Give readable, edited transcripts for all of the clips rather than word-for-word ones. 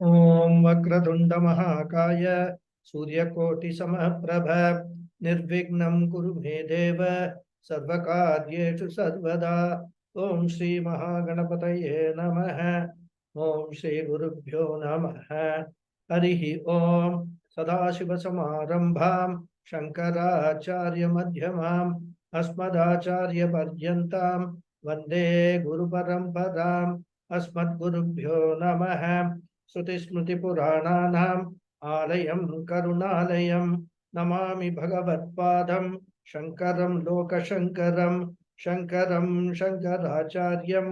Om Vakratunda Mahakaya Suryakoti Samaprabha Nirvignam Kuru Me Deva Sarvakaryeshu Sarvada Om Shri Mahaganapataye Namaha Om Shri Gurubhyo Namaha Harihi Om Sadashiva Samarambham Shankaracharya Madhyamam Asmadacharya Paryantam Vande Guru Paramparam Asmad Gurubhyo Namaha Sruti-Smriti-Purananam Alayam Karunalayam Namami Bhagavad-padam Shankaram Loka-Shankaram Shankaram Shankaracharyam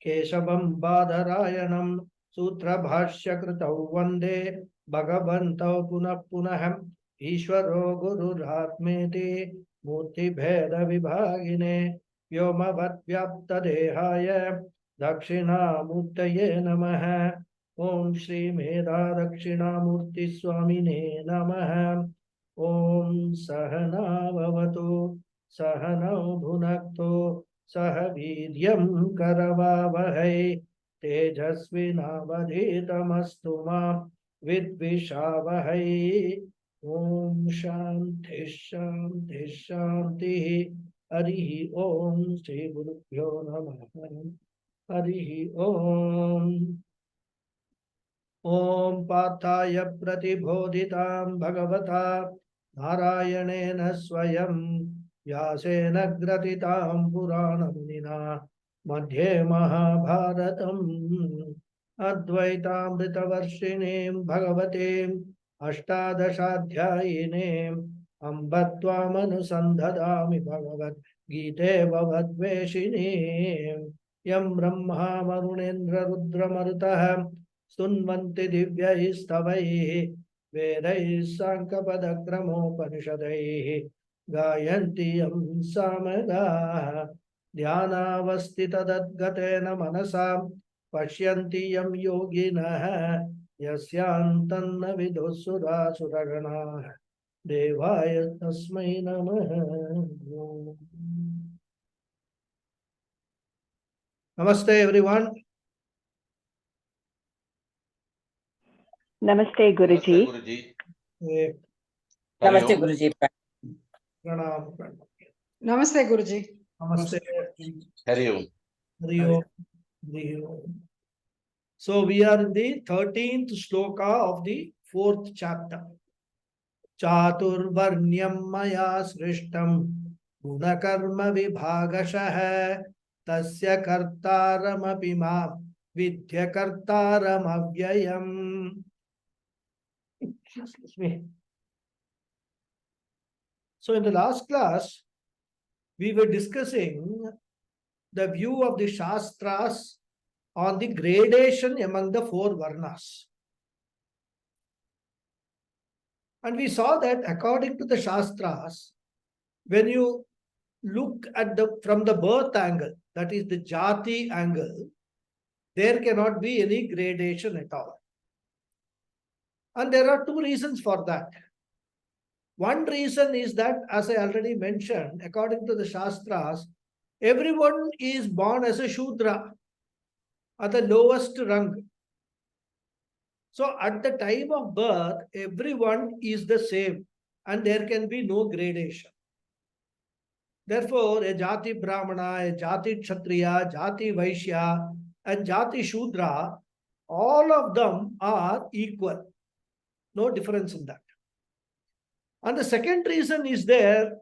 Keshavam Badarayanam Sutra-Bhashya-Kritau Vande Bhagavantau Punah-Punaham Ishvaro Guru-Ratmeti Murti-Bheda-Vibhagine Vyoma-Vat-Vyapta-Dehaya Dakshina-Murtaye Namaha Om Shri Meda Dakshina-Murti Swamine Namaha Om Sahana-Vavatu Sahana Bhunakto Sahaviryam Karavavahai Tejasvinavadhitamastu ma Vidvishavahai Om Shanti Shanti Shanti Harihi Om Shri Gurubhyo Namaha Harihi Om Om Pathaya Pratibodhitam Bhagavata Narayanena Swayam Vyasena Gratitam Puranamnina Madhye Mahabharatam Advaitamritavarshinim Bhagavatim Ashtadashadhyayinim Ambattvamanusanthadami Bhagavad Gite Bhavadveshinim Yam Brahma Varunendra Rudra Marutah Sunvanti Divyai Stavai Vedai Sankapadakramopanishadai Gayanti Yam Samada Dhyanavastita Dadgatena Manasam Pashyanti Yam Yoginah Yasyantanna Vidosura Suragana Devaya Tasmai Namaha. Namaste everyone. Namaste Guruji. Namaste Guruji. Pranam. Namaste Guruji. Namaste. Hari Om. Hari Om. Hari Om. So we are in the 13th shloka of the 4th chapter. Chaturvarnyam maya srishtam gunakarma vibhagashah tasya kartaram ma vidya kartaram avyayam. Excuse me. So in the last class, we were discussing the view of the Shastras on the gradation among the 4 Varnas. And we saw that according to the Shastras, when you look at from the birth angle, that is the Jati angle, there cannot be any gradation at all. And there are 2 reasons for that. One reason is that, as I already mentioned, according to the Shastras, everyone is born as a Shudra at the lowest rung. So at the time of birth, everyone is the same and there can be no gradation. Therefore, a Jati Brahmana, a Jati Kshatriya, Jati Vaishya and Jati Shudra, all of them are equal. No difference in that. And the second reason is there,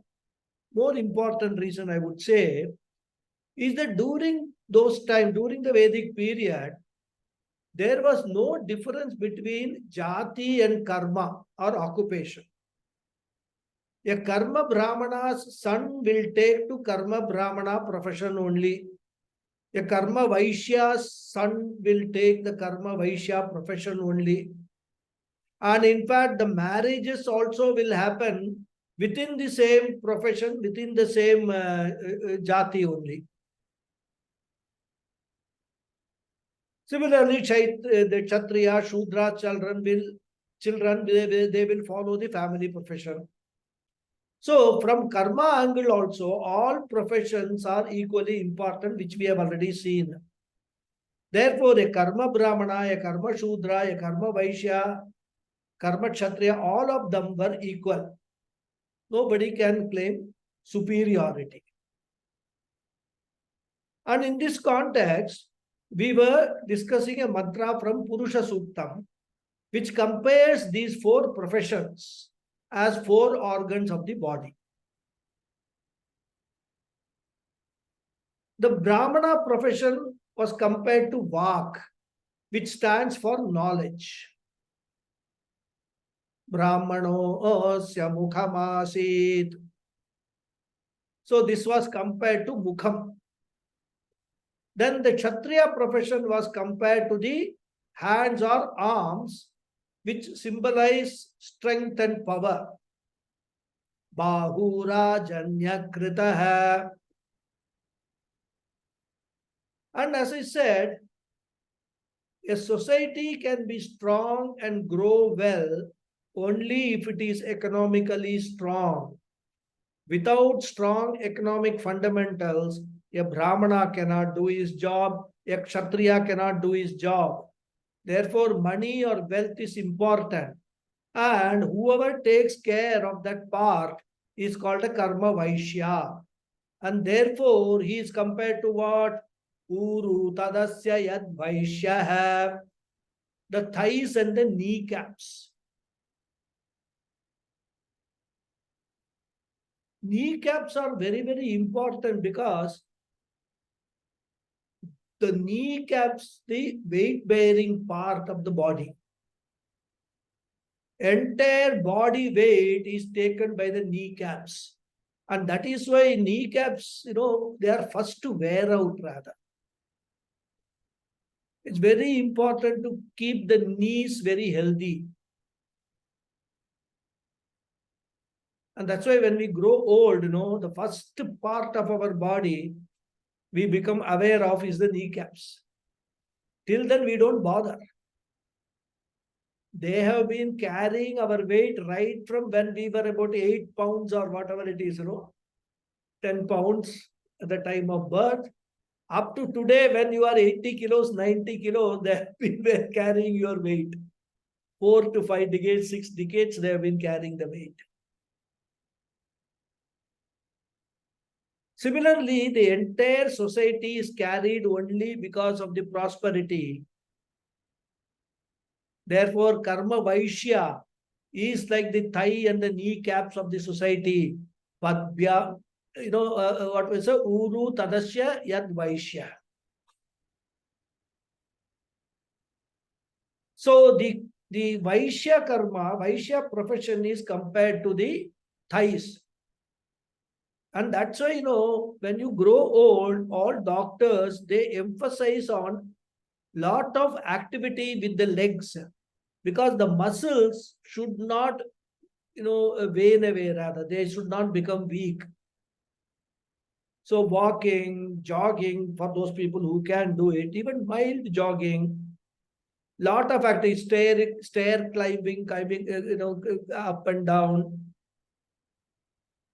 more important reason I would say, is that during those times, during the Vedic period, there was no difference between Jati and Karma or occupation. A Karma Brahmana's son will take to Karma Brahmana profession only. A Karma Vaishya's son will take the Karma Vaishya profession only. And in fact, the marriages also will happen within the same profession, within the same Jati only. Similarly, the Kshatriya, Shudra children they will follow the family profession. So from karma angle also, all professions are equally important, which we have already seen. Therefore, a karma brahmana, a karma shudra, a karma vaishya, karma kshatriya, all of them were equal. Nobody can claim superiority. And in this context, we were discussing a mantra from Purusha Suktam, which compares these four professions as four organs of the body. The Brahmana profession was compared to Vak, which stands for knowledge. Brahmano asya mukhamasit. So this was compared to Mukham. Then the Kshatriya profession was compared to the hands or arms, which symbolize strength and power. Bahura Janya Kritaha. And as I said, a society can be strong and grow well only if it is economically strong. Without strong economic fundamentals, a Brahmana cannot do his job, a Kshatriya cannot do his job. Therefore, money or wealth is important. And whoever takes care of that part is called a Karma Vaishya. And therefore, he is compared to what? Uru Tadasya Yad Vaishya, the thighs and the kneecaps. Kneecaps are very, very important because the kneecaps, the weight-bearing part of the body. Entire body weight is taken by the kneecaps. And that is why kneecaps, they are first to wear out rather. It's very important to keep the knees very healthy. And that's why when we grow old, the first part of our body we become aware of is the kneecaps. Till then, we don't bother. They have been carrying our weight right from when we were about 8 pounds or whatever it is, 10 pounds at the time of birth. Up to today, when you are 80 kilos, 90 kilos, they have been carrying your weight. 4 to 5 decades, 6 decades, they have been carrying the weight. Similarly, the entire society is carried only because of the prosperity. Therefore, Karma Vaishya is like the thigh and the kneecaps of the society. Padbya, what we say, Uru Tadasya Yad Vaishya. So the Vaishya karma, Vaishya profession is compared to the thighs. And that's why, when you grow old, all doctors, they emphasize on lot of activity with the legs because the muscles should not, wane away rather. They should not become weak. So walking, jogging, for those people who can do it, even mild jogging, lot of activity, stair climbing, up and down.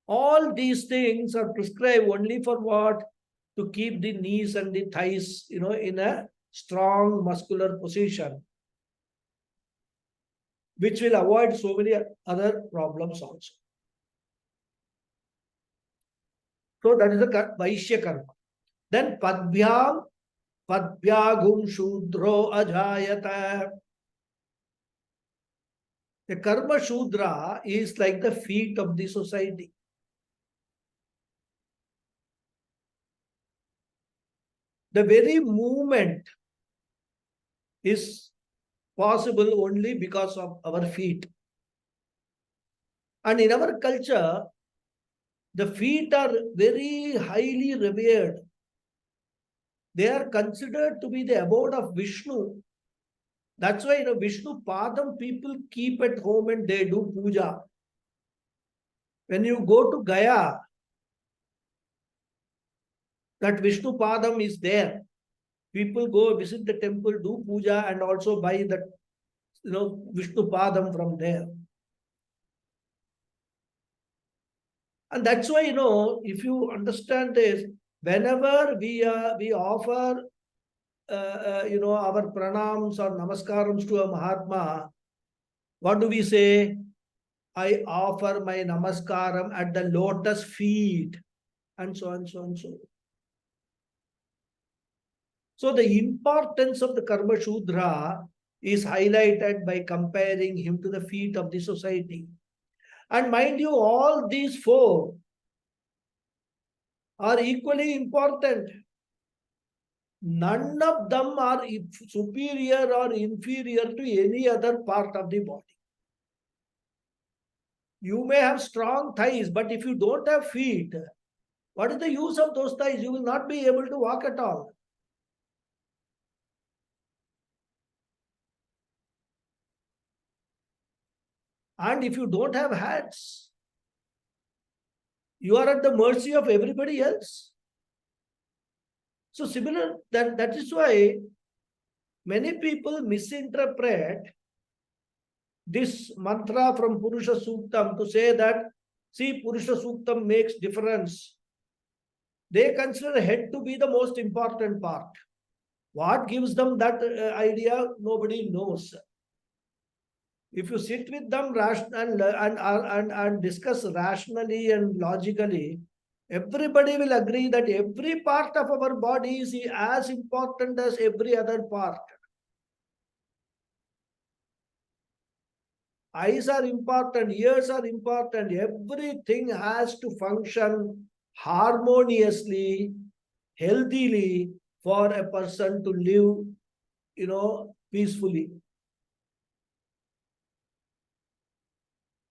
All these things are prescribed only for what? To keep the knees and the thighs, in a strong muscular position, which will avoid so many other problems also. So that is the Vaishya karma. Then Padbhyagum Shudro Ajayata. The Karma Shudra is like the feet of the society. The very movement is possible only because of our feet. And in our culture, the feet are very highly revered. They are considered to be the abode of Vishnu. That's why, Vishnu Padam people keep at home and they do puja. When you go to Gaya, that Vishnu Padam is there. People go visit the temple, do puja, and also buy that, Vishnu Padam from there. And that's why, if you understand this, whenever we offer our pranams or namaskarams to a Mahatma, what do we say? I offer my namaskaram at the lotus feet, and so on, so on, so on. So the importance of the Karma Shudra is highlighted by comparing him to the feet of the society. And mind you, all these four are equally important. None of them are superior or inferior to any other part of the body. You may have strong thighs, but if you don't have feet, what is the use of those thighs? You will not be able to walk at all. And if you don't have hands, you are at the mercy of everybody else. So similar, that is why many people misinterpret this mantra from Purusha Suktam to say that, see, Purusha Suktam makes difference. They consider head to be the most important part. What gives them that idea, nobody knows. If you sit with them and discuss rationally and logically, everybody will agree that every part of our body is as important as every other part. Eyes are important, ears are important, everything has to function harmoniously, healthily for a person to live, peacefully.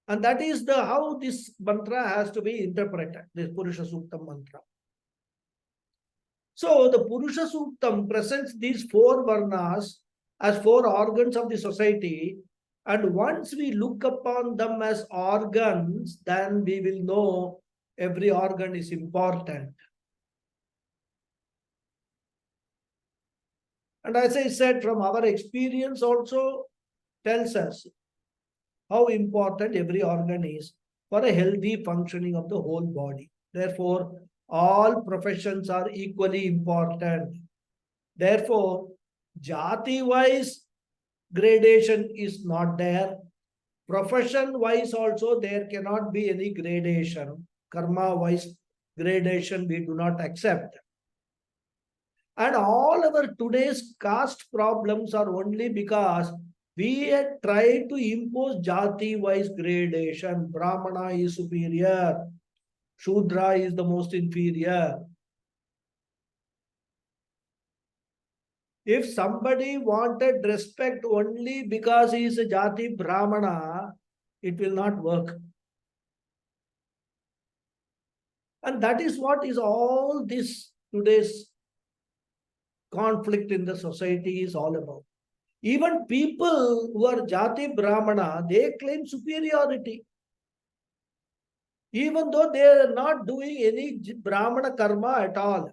And that is how this mantra has to be interpreted, this Purusha Suktam mantra. So the Purusha Suktam presents these four varnas as four organs of the society. And once we look upon them as organs, then we will know every organ is important. And as I said, from our experience also tells us how important every organ is for a healthy functioning of the whole body. Therefore, all professions are equally important. Therefore, jati-wise gradation is not there. Profession-wise also there cannot be any gradation. Karma-wise gradation we do not accept. And all our today's caste problems are only because we had tried to impose jati-wise gradation. Brahmana is superior. Shudra is the most inferior. If somebody wanted respect only because he is a jati Brahmana, it will not work. And that is what is all this today's conflict in the society is all about. Even people who are jati Brahmana, they claim superiority. Even though they are not doing any Brahmana karma at all.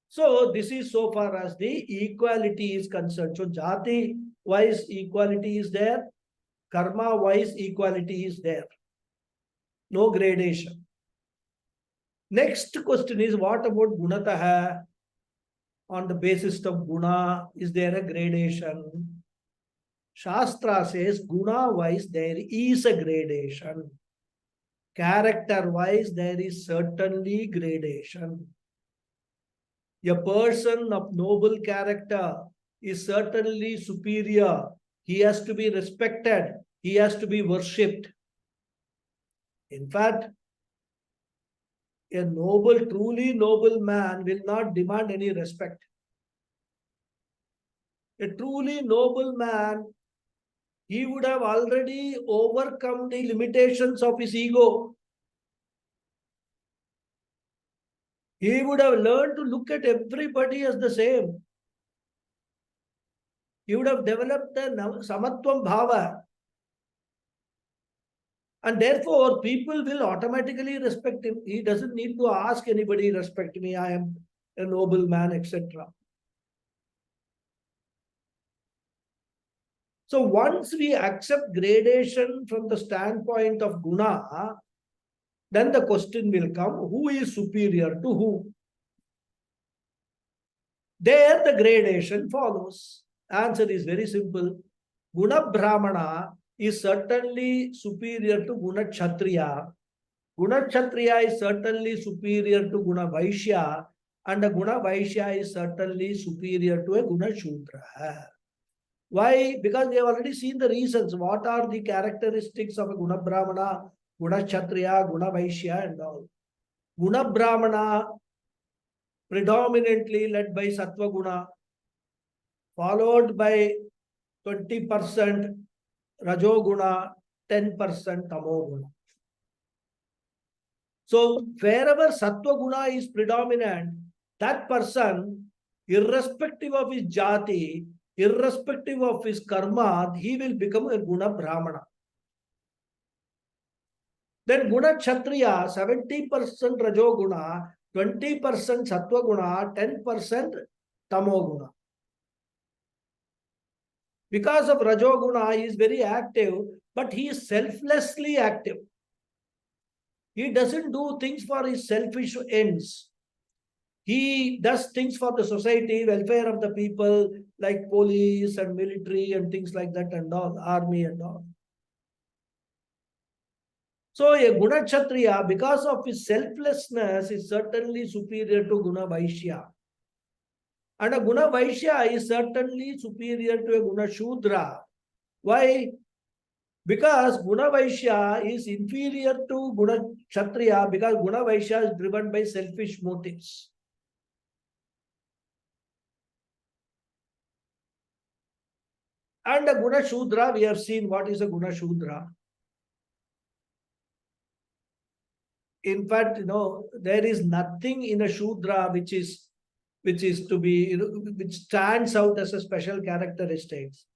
So this is so far as the equality is concerned. So jati-wise equality is there. Karma-wise equality is there. No gradation. Next question is, what about gunataha? On the basis of guna, is there a gradation? Shastra says guna-wise there is a gradation. Character-wise there is certainly gradation. A person of noble character is certainly superior. He has to be respected. He has to be worshipped. In fact, a truly noble man will not demand any respect. A truly noble man, he would have already overcome the limitations of his ego. He would have learned to look at everybody as the same. He would have developed the samatvam bhava. And therefore, people will automatically respect him. He doesn't need to ask anybody, respect me, I am a noble man, etc. So once we accept gradation from the standpoint of guna, then the question will come, who is superior to who? There the gradation follows. Answer is very simple. Guna Brahmana is certainly superior to Guna Kshatriya. Guna Kshatriya is certainly superior to Guna Vaishya, and a Guna Vaishya is certainly superior to a Guna Shudra. Why? Because they have already seen the reasons. What are the characteristics of a Guna Brahmana, Guna Kshatriya, Guna Vaishya, and all. Guna Brahmana predominantly led by Sattva Guna, followed by 20% Rajoguna, 10% Tamoguna. So wherever Sattva Guna is predominant, that person, irrespective of his jati, irrespective of his karma, he will become a Guna Brahmana. Then Guna Kshatriya, 70% Rajoguna, 20% Sattva Guna, 10% Tamoguna. Because of Rajoguna, he is very active, but he is selflessly active. He doesn't do things for his selfish ends. He does things for the society, welfare of the people, like police and military and things like that and all, army and all. So a Guna Kshatriya, because of his selflessness, is certainly superior to Guna Vaishya. And a Guna Vaishya is certainly superior to a Guna Shudra. Why? Because Guna Vaishya is inferior to Guna Kshatriya, because Guna Vaishya is driven by selfish motives. And a Guna Shudra, we have seen what is a Guna Shudra. In fact, there is nothing in a Shudra which is to be, which stands out as a special characteristics.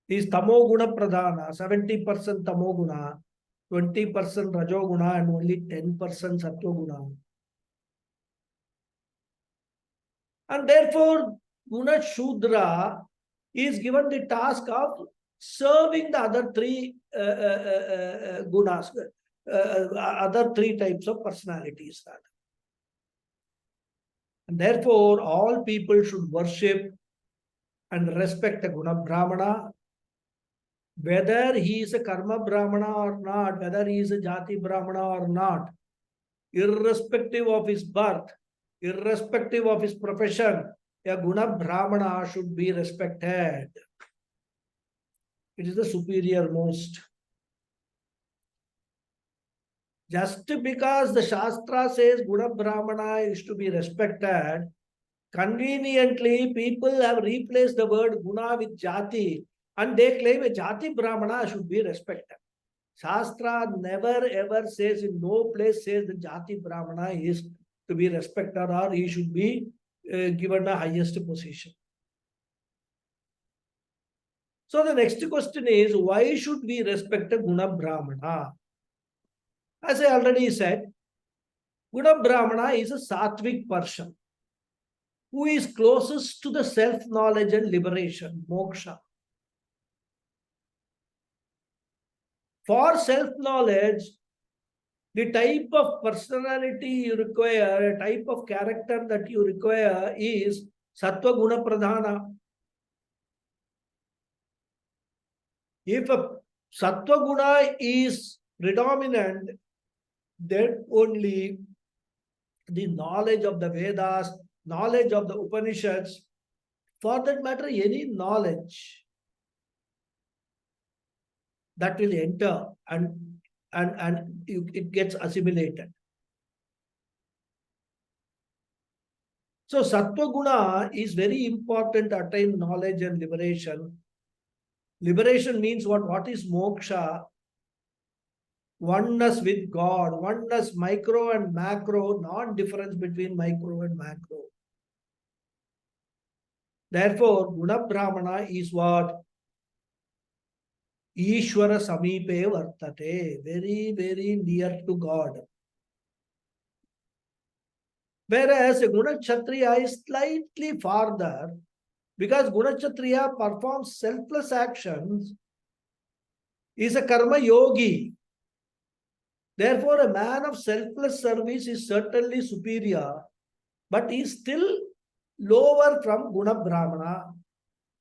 Is Tamoguna Pradhana, 70% Tamoguna, 20% Rajoguna, and only 10% Sattoguna. And therefore, Guna Shudra is given the task of serving the other three gunas, other three types of personalities. And therefore, all people should worship and respect the Guna Brahmana, whether he is a Karma Brahmana or not, whether he is a Jati Brahmana or not, irrespective of his birth, irrespective of his profession, a Guna Brahmana should be respected. It is the superior most. Just because the Shastra says Guna Brahmana is to be respected, conveniently people have replaced the word Guna with Jati, and they claim a Jati Brahmana should be respected. Shastra never ever says, in no place says the Jati Brahmana is to be respected or he should be given the highest position. So the next question is, why should we respect a Guna Brahmana? As I already said, Guna Brahmana is a sattvic person who is closest to the self-knowledge and liberation, moksha. For self-knowledge, the type of personality you require, a type of character that you require is Sattva Guna Pradhana. If a Sattva Guna is predominant, then only the knowledge of the Vedas, knowledge of the Upanishads, for that matter, any knowledge that will enter and it gets assimilated. So Sattva Guna is very important to attain knowledge and liberation. Liberation means what? What is moksha? Oneness with God, oneness micro and macro, non-difference between micro and macro. Therefore, Guna Brahmana is what? Ishvara Samipe Vartate, very, very near to God. Whereas a Guna Kshatriya is slightly farther, because Guna Kshatriya performs selfless actions, is a karma yogi. Therefore, a man of selfless service is certainly superior, but he is still lower from Guna Brahmana,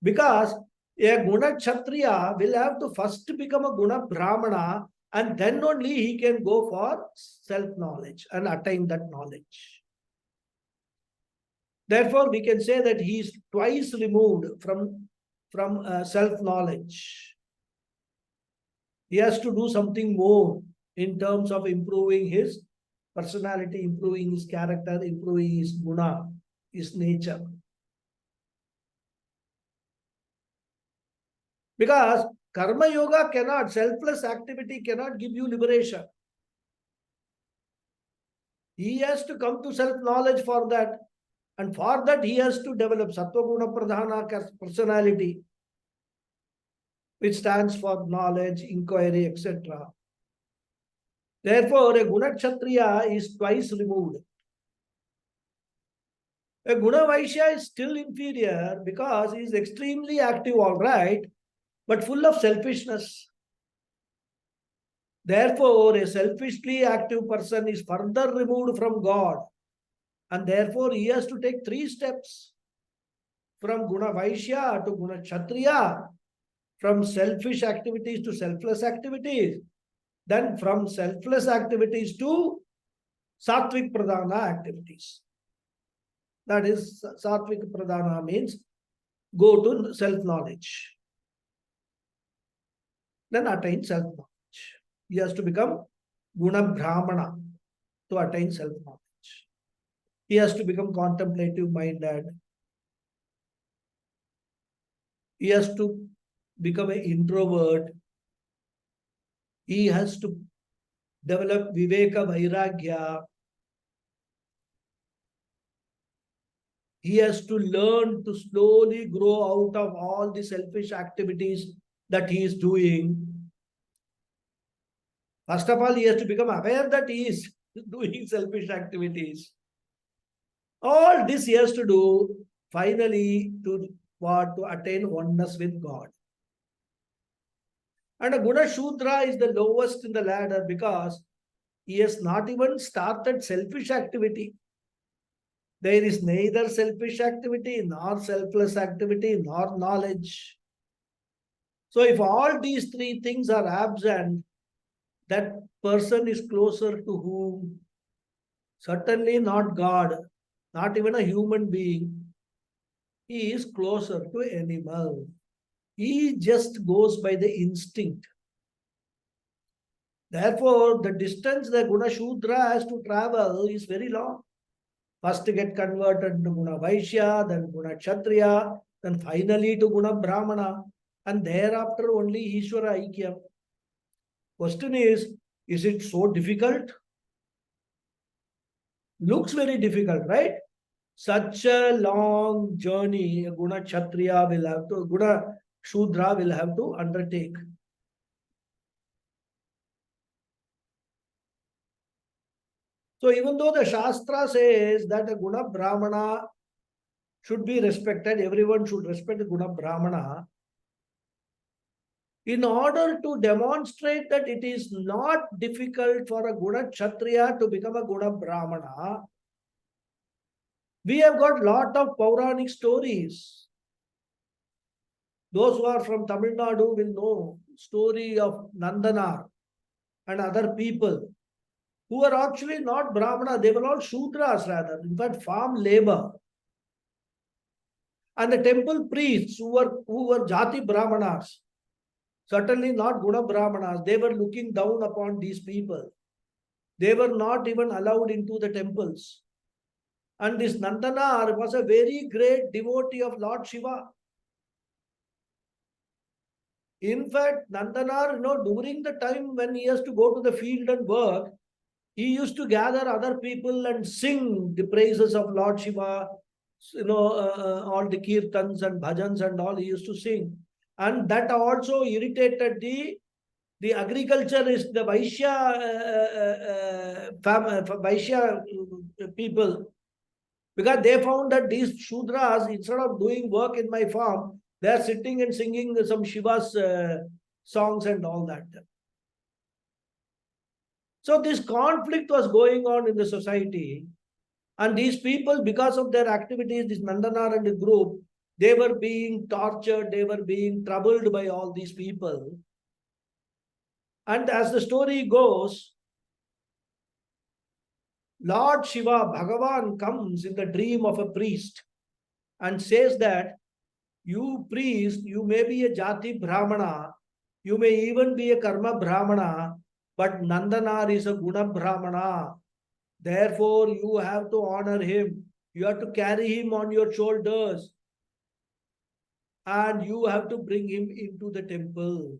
because a Guna Kshatriya will have to first become a Guna Brahmana, and then only he can go for self-knowledge and attain that knowledge. Therefore, we can say that he is twice removed from self-knowledge. He has to do something more in terms of improving his personality, improving his character, improving his guna, his nature. Because karma yoga cannot, selfless activity cannot give you liberation. He has to come to self-knowledge for that. And for that, he has to develop sattva guna pradhana personality, which stands for knowledge, inquiry, etc. Therefore, a Guna Kshatriya is twice removed. A Guna Vaishya is still inferior because he is extremely active, all right, but full of selfishness. Therefore, a selfishly active person is further removed from God, and therefore he has to take 3 steps: from Guna Vaishya to Guna Kshatriya, from selfish activities to selfless activities, then from selfless activities to Sattvic Pradhana activities. That is, Sattvic Pradhana means go to self-knowledge. Then attain self-knowledge. He has to become Guna Brahmana to attain self-knowledge. He has to become contemplative-minded. He has to become an introvert. He has to develop Viveka Vairagya. He has to learn to slowly grow out of all the selfish activities that he is doing. First of all, he has to become aware that he is doing selfish activities. All this he has to do finally to what? To attain oneness with God. And a Guna Shudra is the lowest in the ladder because he has not even started selfish activity. There is neither selfish activity, nor selfless activity, nor knowledge. So if all these 3 things are absent, that person is closer to whom? Certainly not God, not even a human being. He is closer to animal. He just goes by the instinct. Therefore, the distance the Guna Shudra has to travel is very long. First to get converted to Guna Vaishya, then Guna Kshatriya, then finally to Guna Brahmana, and thereafter only Ishvara Aikya. Question is it so difficult? Looks very difficult, right? Such a long journey a Guna Kshatriya will have to, Guna Shudra will have to undertake. So even though the Shastra says that a Guna Brahmana should be respected, everyone should respect the Guna Brahmana, in order to demonstrate that it is not difficult for a Guna Kshatriya to become a Guna Brahmana, we have got lot of Puranic stories. Those who are from Tamil Nadu will know story of Nandana and other people who are actually not Brahmana. They were all Shudras rather, in fact farm labor. And the temple priests who were Jati Brahmanas, certainly not Guna Brahmanas, they were looking down upon these people. They were not even allowed into the temples. And this Nandana was a very great devotee of Lord Shiva. In fact, Nandana, during the time when he has to go to the field and work, he used to gather other people and sing the praises of Lord Shiva, all the kirtans and bhajans and all he used to sing. And that also irritated the agriculturist, the Vaishya people, because they found that these Shudras, instead of doing work in my farm, they are sitting and singing some Shiva's songs and all that. So this conflict was going on in the society, and these people, because of their activities, this Nandanar and the group, they were being tortured, they were being troubled by all these people. And as the story goes, Lord Shiva, Bhagavan, comes in the dream of a priest and says that, you priest, you may be a Jati Brahmana, you may even be a Karma Brahmana, but Nandanar is a Guna Brahmana. Therefore, you have to honor him. You have to carry him on your shoulders. And you have to bring him into the temple.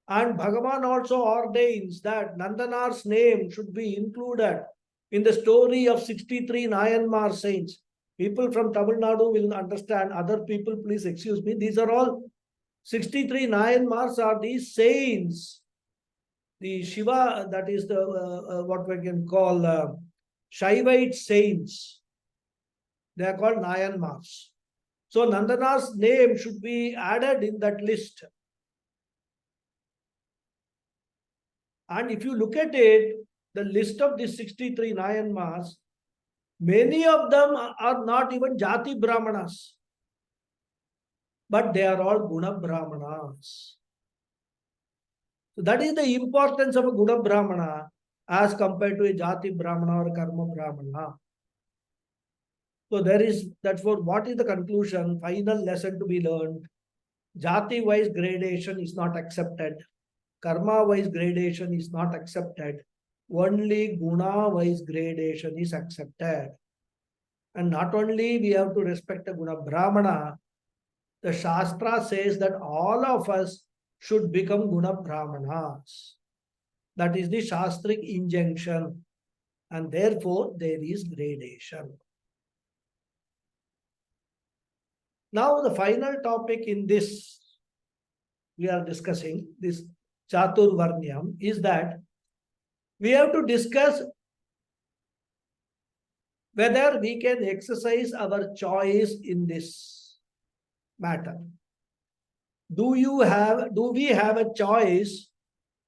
And Bhagavan also ordains that Nandanar's name should be included in the story of 63 Nayanmar saints. People from Tamil Nadu will understand. Other people, please excuse me. These are all 63 Nayanmars are these saints. The Shiva, that is the what we can call Shaivite saints. They are called Nayanmars. So Nandanar's name should be added in that list. And if you look at it, the list of the 63 Nayanmars, many of them are not even Jati Brahmanas, but they are all Guna Brahmanas. So that is the importance of a Guna Brahmana as compared to a Jati Brahmana or Karma Brahmana. So that's what is the conclusion, final lesson to be learned. Jati-wise gradation is not accepted. Karma-wise gradation is not accepted. Only Guna-wise gradation is accepted. And not only we have to respect a Guna Brahmana, the Shastra says that all of us should become Guna Brahmanas. That is the Shastric injunction. And therefore, there is gradation. Now, the final topic in this we are discussing, this Chaturvarnyam, is that we have to discuss whether we can exercise our choice in this matter. Do we have a choice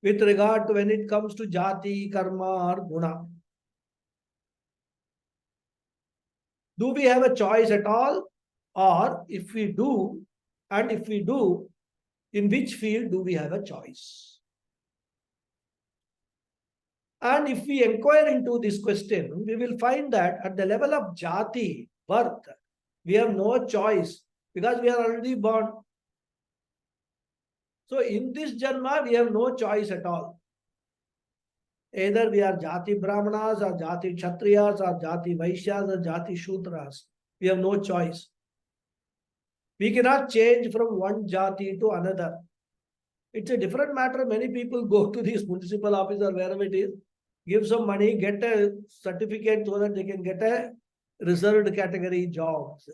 with regard to when it comes to Jati, Karma or Guna? Do we have a choice at all? Or if we do, in which field do we have a choice? And if we inquire into this question, we will find that at the level of Jati, birth, we have no choice because we are already born. So in this Janma, we have no choice at all. Either we are Jati Brahmanas or Jati Kshatriyas or Jati Vaishyas or Jati Shudras. We have no choice. We cannot change from one Jati to another. It's a different matter. Many people go to this municipal office or wherever it is, give some money, get a certificate so that they can get a reserved category jobs.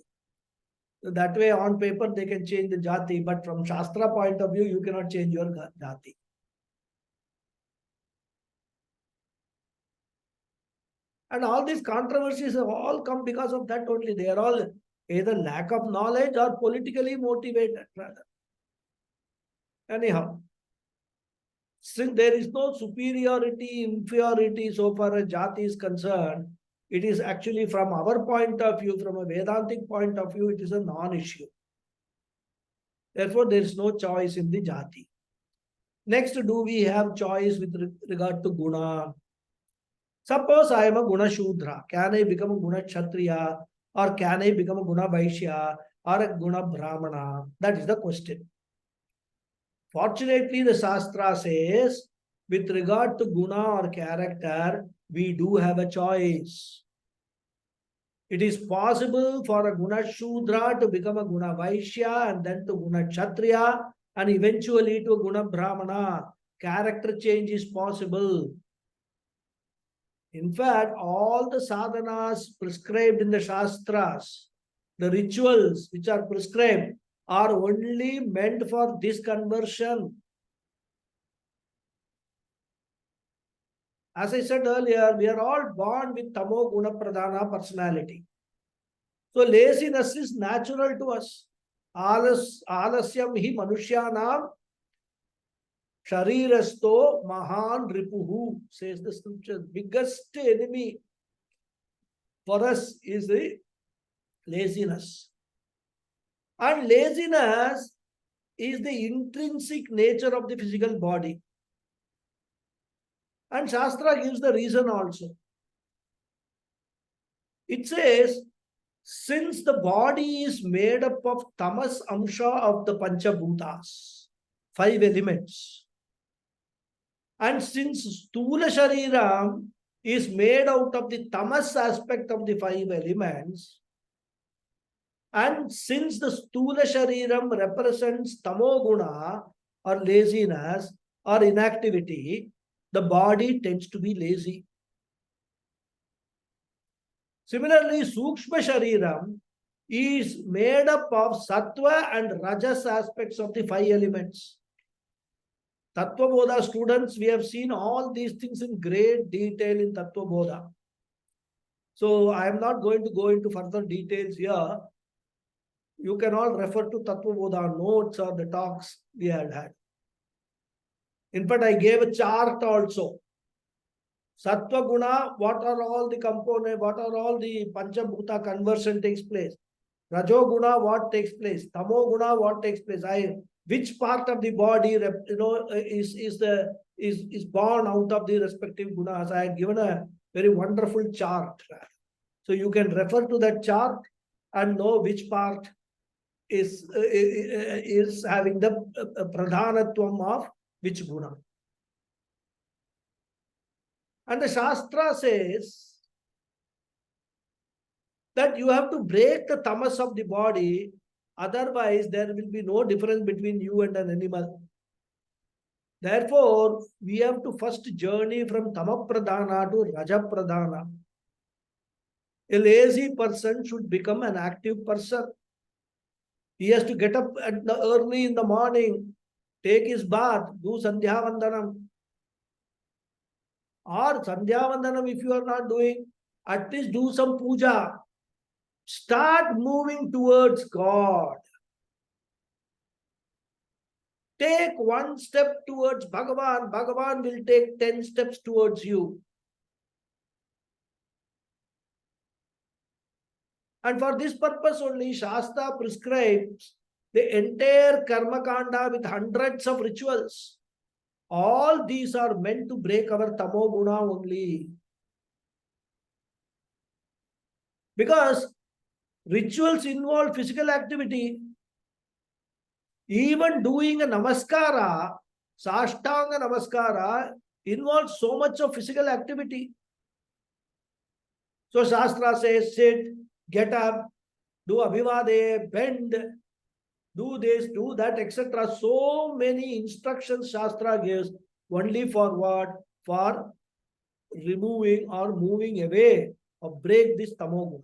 So that way, on paper, they can change the Jati, but from Shastra point of view, you cannot change your Jati. And all these controversies have all come because of that only. They are all either lack of knowledge or politically motivated, rather. Anyhow, since there is no superiority, inferiority so far as Jati is concerned, it is actually from our point of view, from a Vedantic point of view, it is a non-issue. Therefore, there is no choice in the Jati. Next, do we have choice with regard to Guna? Suppose I am a Guna Shudra. Can I become a Guna Kshatriya? Or can I become a Guna Vaishya or a Guna Brahmana? That is the question. Fortunately, the Shastra says, with regard to Guna or character, we do have a choice. It is possible for a Guna Shudra to become a Guna Vaishya and then to Guna Kshatriya and eventually to a Guna Brahmana. Character change is possible. In fact, all the sadhanas prescribed in the Shastras, the rituals which are prescribed, are only meant for this conversion. As I said earlier, we are all born with Tamo Guna Pradhana personality. So laziness is natural to us. Alasyam hi manushyanam Sharirasto Mahan Ripuhu, says the scripture. Biggest enemy for us is the laziness. And laziness is the intrinsic nature of the physical body. And Shastra gives the reason also. It says, since the body is made up of tamas amsha of the panchabhutas, 5 elements, and since Stula Shariram is made out of the tamas aspect of the 5 elements, and since the Stula Shariram represents tamoguna or laziness or inactivity, the body tends to be lazy. Similarly, Sukshma Shariram is made up of Sattva and Rajas aspects of the 5 elements. Tattva Bodha students, we have seen all these things in great detail in Tattva Bodha. So I am not going to go into further details here. You can all refer to Tattva Bodha notes or the talks we had. In fact, I gave a chart also. Sattva Guna, what are all the components, what are all the Panchabhuta conversion takes place. Rajo Guna, what takes place. Tamo Guna, what takes place. Which part of the body is born out of the respective gunas. I had given a very wonderful chart. So you can refer to that chart and know which part is having the pradhanatvam of which guna. And the Shastra says that you have to break the tamas of the body, otherwise there will be no difference between you and an animal. Therefore, we have to first journey from tamapradhana to rajapradhana. A lazy person should become an active person. He has to get up early in the morning, take his bath, do Sandhya Vandanam. Or Sandhya Vandanam, if you are not doing, at least do some puja. Start moving towards God. Take 1 step towards Bhagavan. Bhagavan will take 10 steps towards you. And for this purpose only, Shastra prescribes the entire Karma Kanda with hundreds of rituals. All these are meant to break our Tamo Guna only. Because rituals involve physical activity. Even doing a namaskara, Sashtanga namaskara, involves so much of physical activity. So Shastra says, sit, get up, do abhivade, bend, do this, do that, etc. So many instructions Shastra gives only for what? For removing or moving away or break this tamoguna.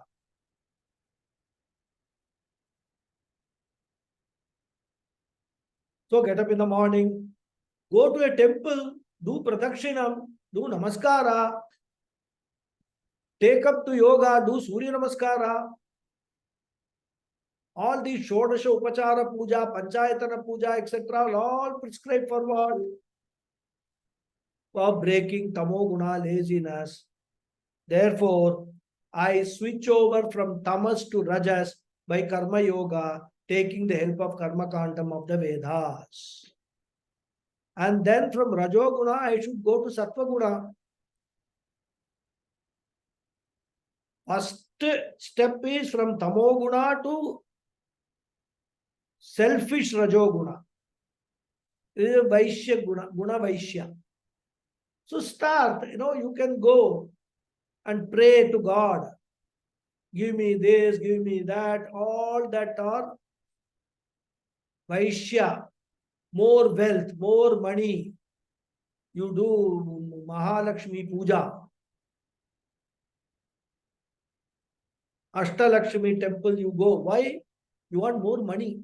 So get up in the morning, go to a temple, do pradakshinam, do namaskara, take up to yoga, do Surya Namaskara. All these Shodasha Upachara Puja, Panchayatana Puja, etc. all prescribed for what? For breaking Tamoguna, laziness. Therefore, I switch over from Tamas to Rajas by Karma Yoga, taking the help of Karma Kantam of the Vedas. And then from Rajoguna, I should go to Sattva-guna. First step is from Tamoguna to selfish Rajoguna. It is a Vaishya Guna, Guna Vaishya. So start, you can go and pray to God. Give me this, give me that, all that are Vaishya. More wealth, more money. You do Mahalakshmi Puja. Ashtalakshmi temple you go. Why? You want more money.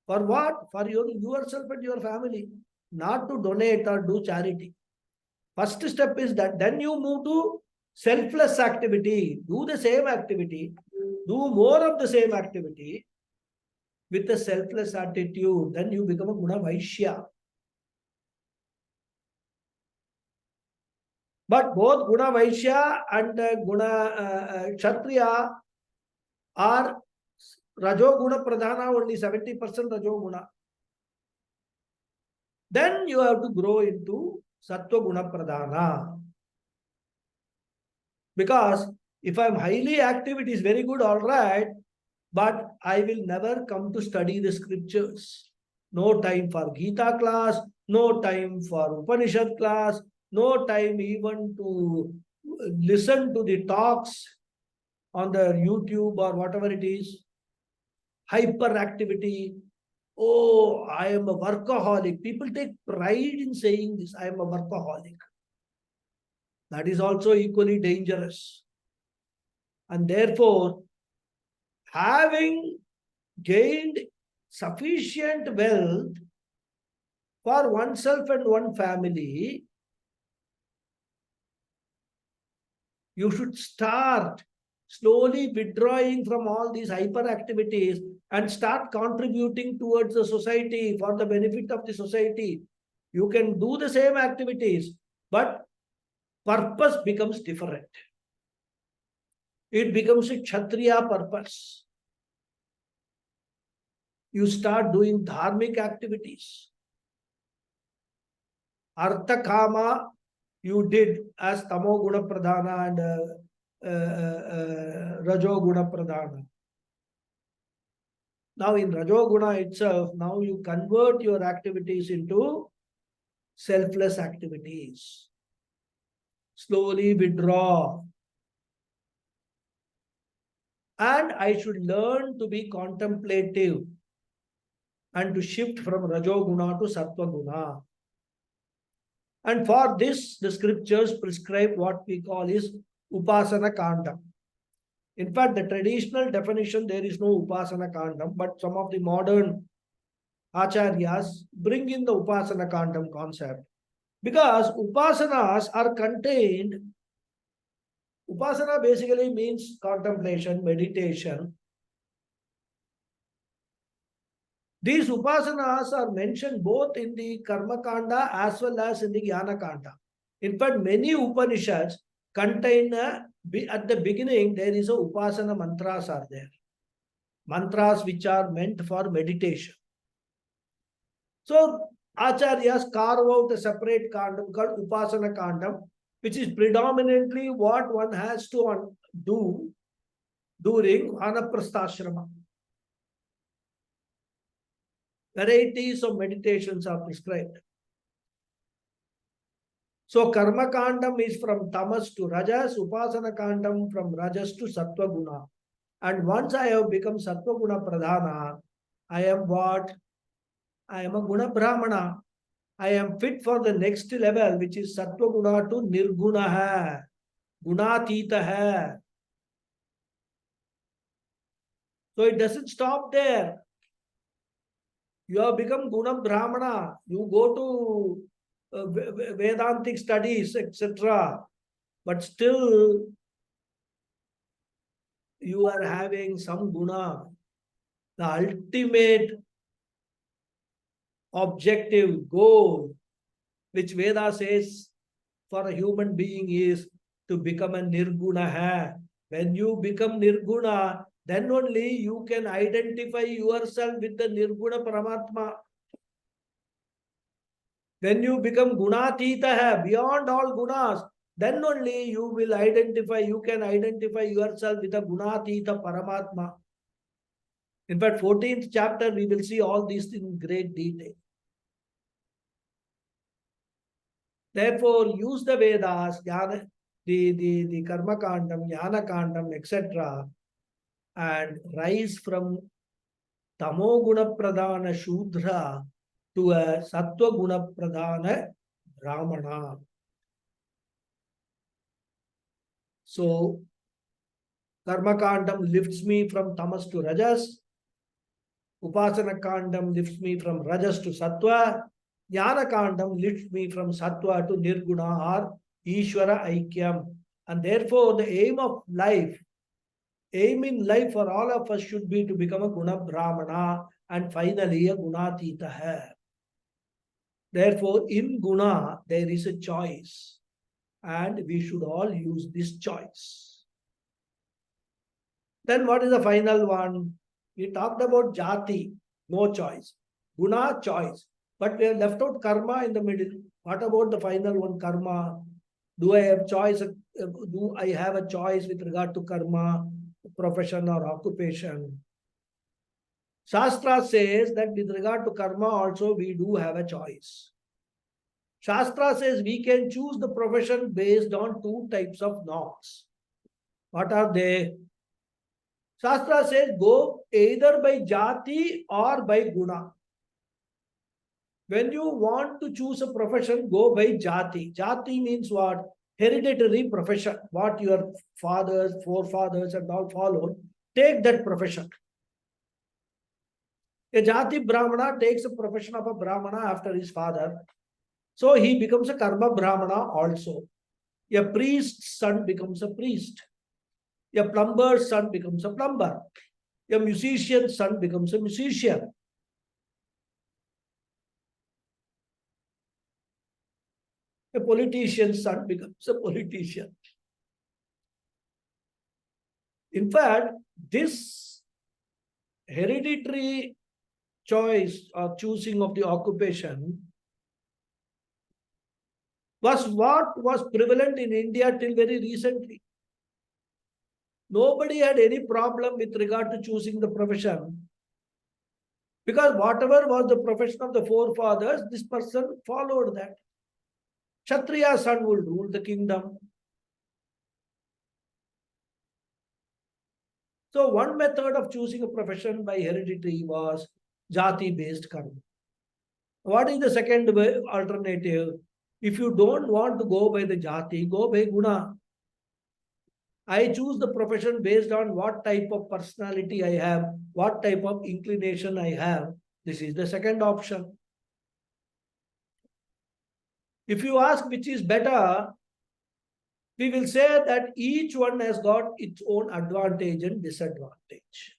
For what? For yourself and your family. Not to donate or do charity. First step is that. Then you move to selfless activity. Do the same activity. Do more of the same activity with a selfless attitude. Then you become a Guna Vaishya. But both Guna Vaishya and Kshatriya are Rajo Guna Pradhana, only 70% Rajo Guna. Then you have to grow into Sattva Guna Pradhana. Because if I'm highly active, it is very good, all right, but I will never come to study the scriptures. No time for Gita class, no time for Upanishad class, no time even to listen to the talks on the YouTube or whatever it is. Hyperactivity. Oh, I am a workaholic. People take pride in saying this. I am a workaholic. That is also equally dangerous. And therefore, having gained sufficient wealth for oneself and one family, you should start slowly withdrawing from all these hyperactivities and start contributing towards the society for the benefit of the society. You can do the same activities, but purpose becomes different. It becomes a Kshatriya purpose. You start doing dharmic activities. Artha Kama you did as Tamo Guna Pradhana and Rajo Guna Pradhana. Now in Rajo Guna itself, now you convert your activities into selfless activities. Slowly withdraw. And I should learn to be contemplative and to shift from Rajo Guna to Sattva Guna. And for this, the scriptures prescribe what we call is Upasana Kandam. In fact, the traditional definition, there is no Upasana Kandam, but some of the modern Acharyas bring in the Upasana Kandam concept. Because Upasanas are contained, Upasana basically means contemplation, meditation. These Upasanas are mentioned both in the Karma Kanda as well as in the Jnana Kanda. In fact, many Upanishads contain, at the beginning, there is a Upasana mantras are there. Mantras which are meant for meditation. So, Acharyas carve out a separate kandam called Upasana Kandam, which is predominantly what one has to do during Anaprasthashrama. Varieties of meditations are prescribed. So, Karma Kandam is from Tamas to Rajas, Upasana Kandam from Rajas to Sattva Guna. And once I have become Sattva Guna Pradhana, I am what? I am a Guna Brahmana. I am fit for the next level, which is Sattva Guna to Nirguna hai, Gunatita hai. So it doesn't stop there. You have become Guna Brahmana. You go to Vedantic studies, etc. But still, you are having some Guna. The ultimate objective goal, which Veda says for a human being is to become a Nirguna hai. When you become Nirguna, then only you can identify yourself with the Nirguna Paramatma. When you become Gunatita hai, beyond all gunas, then only you will identify, you can identify yourself with a Gunatita Paramatma. In fact, 14th chapter, we will see all these in great detail. Therefore, use the Vedas, the Karma Kandam, Jnana Kandam, etc. and rise from Tamo Guna Pradhana Shudra to a Sattva Guna Pradhana Brahmana. So, Karma Kandam lifts me from Tamas to Rajas. Upasana Kandam lifts me from Rajas to Sattva. Jnana Kandam lifts me from Sattva to Nirguna or Ishvara Aikyam. And therefore, the aim in life for all of us should be to become a Guna Brahmana and finally a Gunatita hai. Therefore, in Guna, there is a choice. and we should all use this choice. Then what is the final one? We talked about jati, no choice. Guna, choice. But we have left out karma in the middle. What about the final one, karma? Do I have choice? Do I have a choice with regard to karma, profession or occupation? Shastra says that with regard to karma also we do have a choice. Shastra says we can choose the profession based on two types of norms. What are they? Shastra says go either by jati or by guna. When you want to choose a profession, go by jati. Jati means what? Hereditary profession. What your fathers, forefathers and all followed. Take that profession. A jati brahmana takes the profession of a brahmana after his father. So he becomes a karma brahmana also. A priest's son becomes a priest. A plumber's son becomes a plumber. A musician's son becomes a musician. A politician's son becomes a politician. In fact, this hereditary choice or choosing of the occupation was what was prevalent in India till very recently. Nobody had any problem with regard to choosing the profession, because whatever was the profession of the forefathers, this person followed that. Kshatriya's son will rule the kingdom. So one method of choosing a profession by heredity was jati-based karma. What is the second alternative? If you don't want to go by the jati, go by guna. I choose the profession based on what type of personality I have, what type of inclination I have. This is the second option. If you ask which is better, we will say that each one has got its own advantage and disadvantage.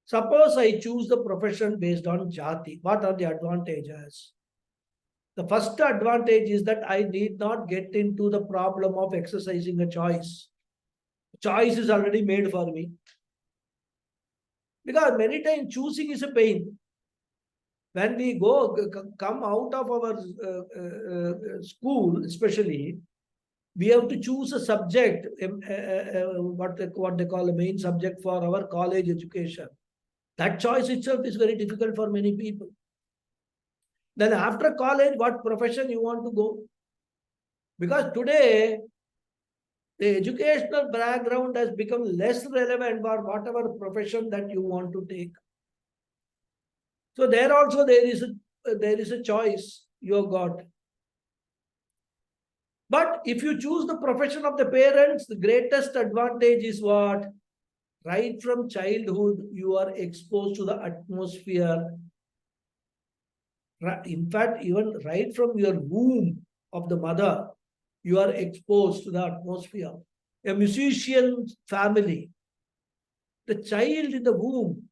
Suppose I choose the profession based on jati. What are the advantages? The first advantage is that I need not get into the problem of exercising a choice. Choice is already made for me. Because many times choosing is a pain. When we come out of our school, especially, we have to choose a subject, what they call a main subject for our college education. That choice itself is very difficult for many people. Then after college, what profession you want to go? Because today, the educational background has become less relevant for whatever profession that you want to take. So there also there is a choice you have got. But if you choose the profession of the parents, the greatest advantage is what? Right from childhood, you are exposed to the atmosphere. In fact, even right from your womb of the mother, you are exposed to the atmosphere. A musician family, the child in the womb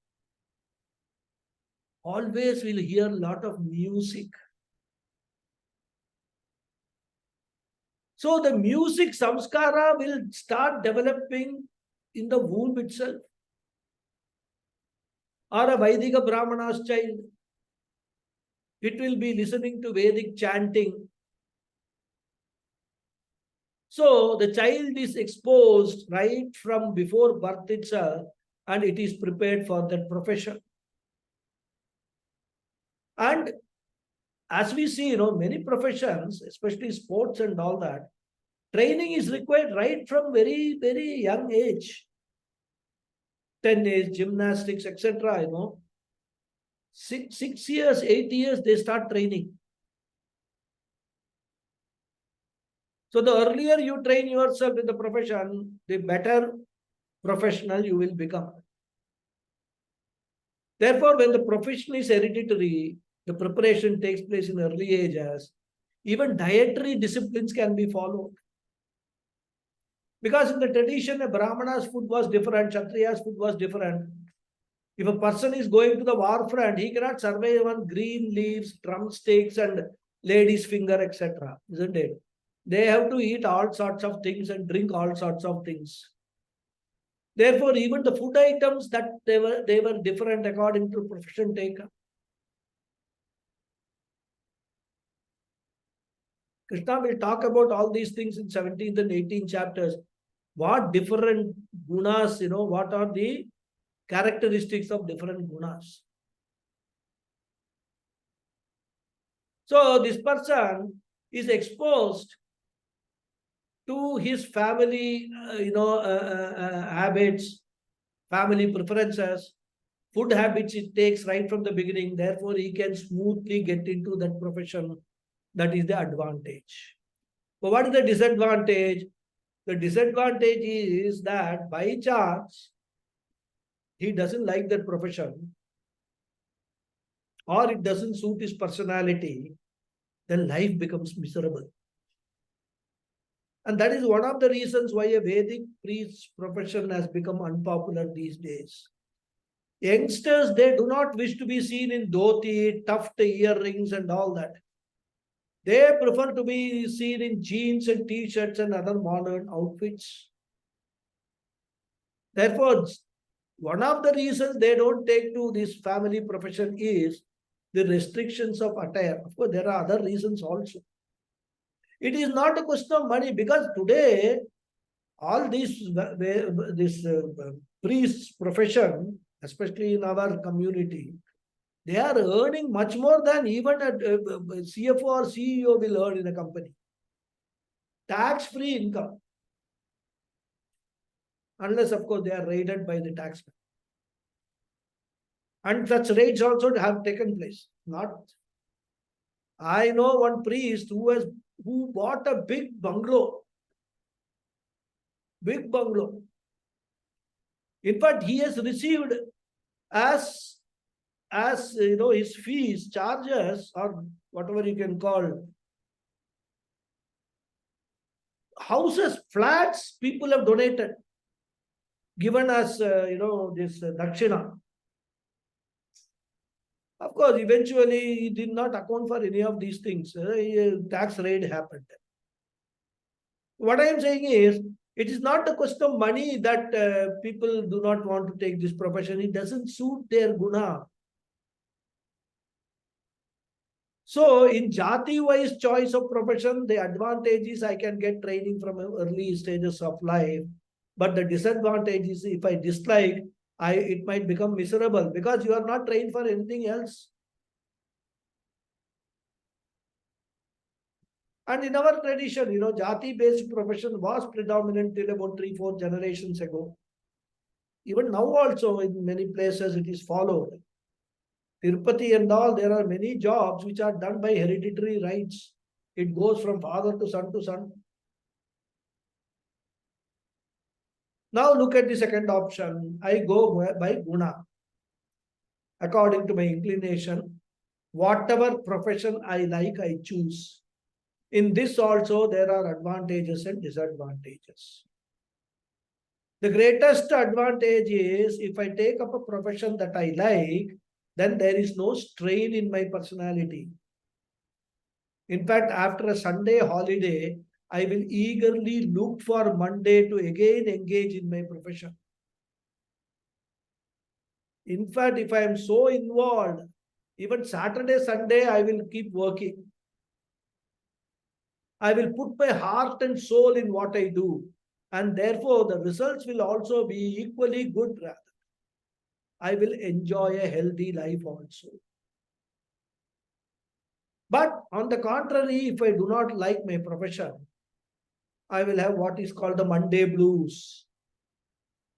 always will hear a lot of music. So the music samskara will start developing in the womb itself. Or a Vaidika Brahmana's child, it will be listening to Vedic chanting. So the child is exposed right from before birth itself, and it is prepared for that profession. And as we see, many professions, especially sports and all that, training is required right from very, very young age. Tennis, gymnastics, etc. 6 years, 8 years, they start training. So the earlier you train yourself in the profession, the better professional you will become. Therefore, when the profession is hereditary, the preparation takes place in early ages. Even dietary disciplines can be followed. Because in the tradition, a Brahmana's food was different, Kshatriya's food was different. If a person is going to the war front, he cannot survive on green leaves, drumsticks, and lady's finger, etc. Isn't it? They have to eat all sorts of things and drink all sorts of things. Therefore, even the food items that they were different according to profession taker. Krishna will talk about all these things in 17th and 18th chapters. What different gunas, what are the characteristics of different gunas. So this person is exposed to his family, habits, family preferences, food habits it takes right from the beginning. Therefore, he can smoothly get into that profession. That is the advantage. But what is the disadvantage? The disadvantage is that by chance, he doesn't like that profession or it doesn't suit his personality, then life becomes miserable. And that is one of the reasons why a Vedic priest's profession has become unpopular these days. Youngsters, they do not wish to be seen in dhoti, tuft earrings and all that. They prefer to be seen in jeans and t-shirts and other modern outfits. Therefore, one of the reasons they don't take to this family profession is the restrictions of attire. Of course, there are other reasons also. It is not a question of money because today, all this priest's profession, especially in our community, they are earning much more than even a CFO or CEO will earn in a company. Tax-free income. Unless, of course, they are raided by the taxman. And such raids also have taken place. Not. I know one priest who bought a big bungalow. Big bungalow. In fact, he has received as his fees, charges, or whatever you can call, houses, flats, people have donated, given us, this dakshina. Of course, eventually he did not account for any of these things. Tax raid happened. What I am saying is, it is not a question of money that people do not want to take this profession. It doesn't suit their guna. So, in jati-wise choice of profession, the advantage is I can get training from early stages of life. But the disadvantage is if I dislike, it might become miserable because you are not trained for anything else. And in our tradition, jati-based profession was predominant till about 3-4 generations ago. Even now also in many places it is followed. Tirupati and all, there are many jobs which are done by hereditary rights. It goes from father to son to son. Now look at the second option. I go by guna. According to my inclination, whatever profession I like, I choose. In this also, there are advantages and disadvantages. The greatest advantage is if I take up a profession that I like, then there is no strain in my personality. In fact, after a Sunday holiday, I will eagerly look for Monday to again engage in my profession. In fact, if I am so involved, even Saturday, Sunday, I will keep working. I will put my heart and soul in what I do. And therefore, the results will also be equally good rather. I will enjoy a healthy life also. But on the contrary, if I do not like my profession, I will have what is called the Monday blues.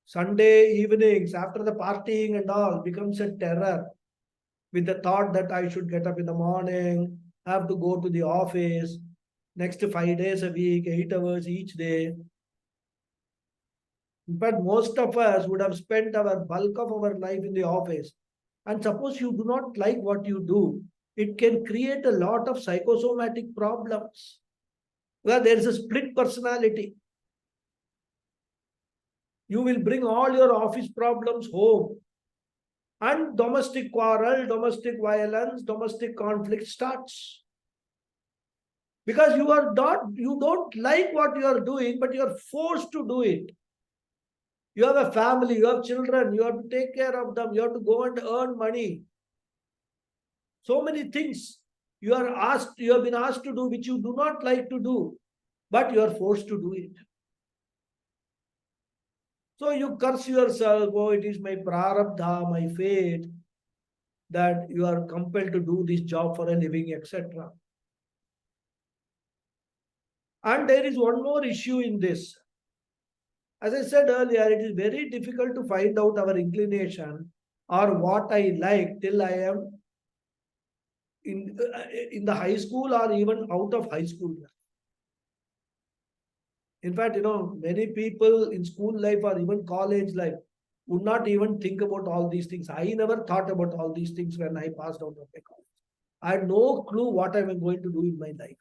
Sunday evenings after the partying and all becomes a terror with the thought that I should get up in the morning, have to go to the office, next 5 days a week, 8 hours each day. But most of us would have spent our bulk of our life in the office. And suppose you do not like what you do, it can create a lot of psychosomatic problems. Well, there is a split personality. You will bring all your office problems home. And domestic quarrel, domestic violence, domestic conflict starts. Because you don't like what you are doing, but you are forced to do it. You have a family, you have children, you have to take care of them, you have to go and earn money. So many things you have been asked to do which you do not like to do, but you are forced to do it. So you curse yourself, oh, it is my prarabdha, my fate, that you are compelled to do this job for a living, etc. And there is one more issue in this. As I said earlier, it is very difficult to find out our inclination or what I like till I am in the high school or even out of high school. In fact, many people in school life or even college life would not even think about all these things. I never thought about all these things when I passed out of my college. I had no clue what I am going to do in my life.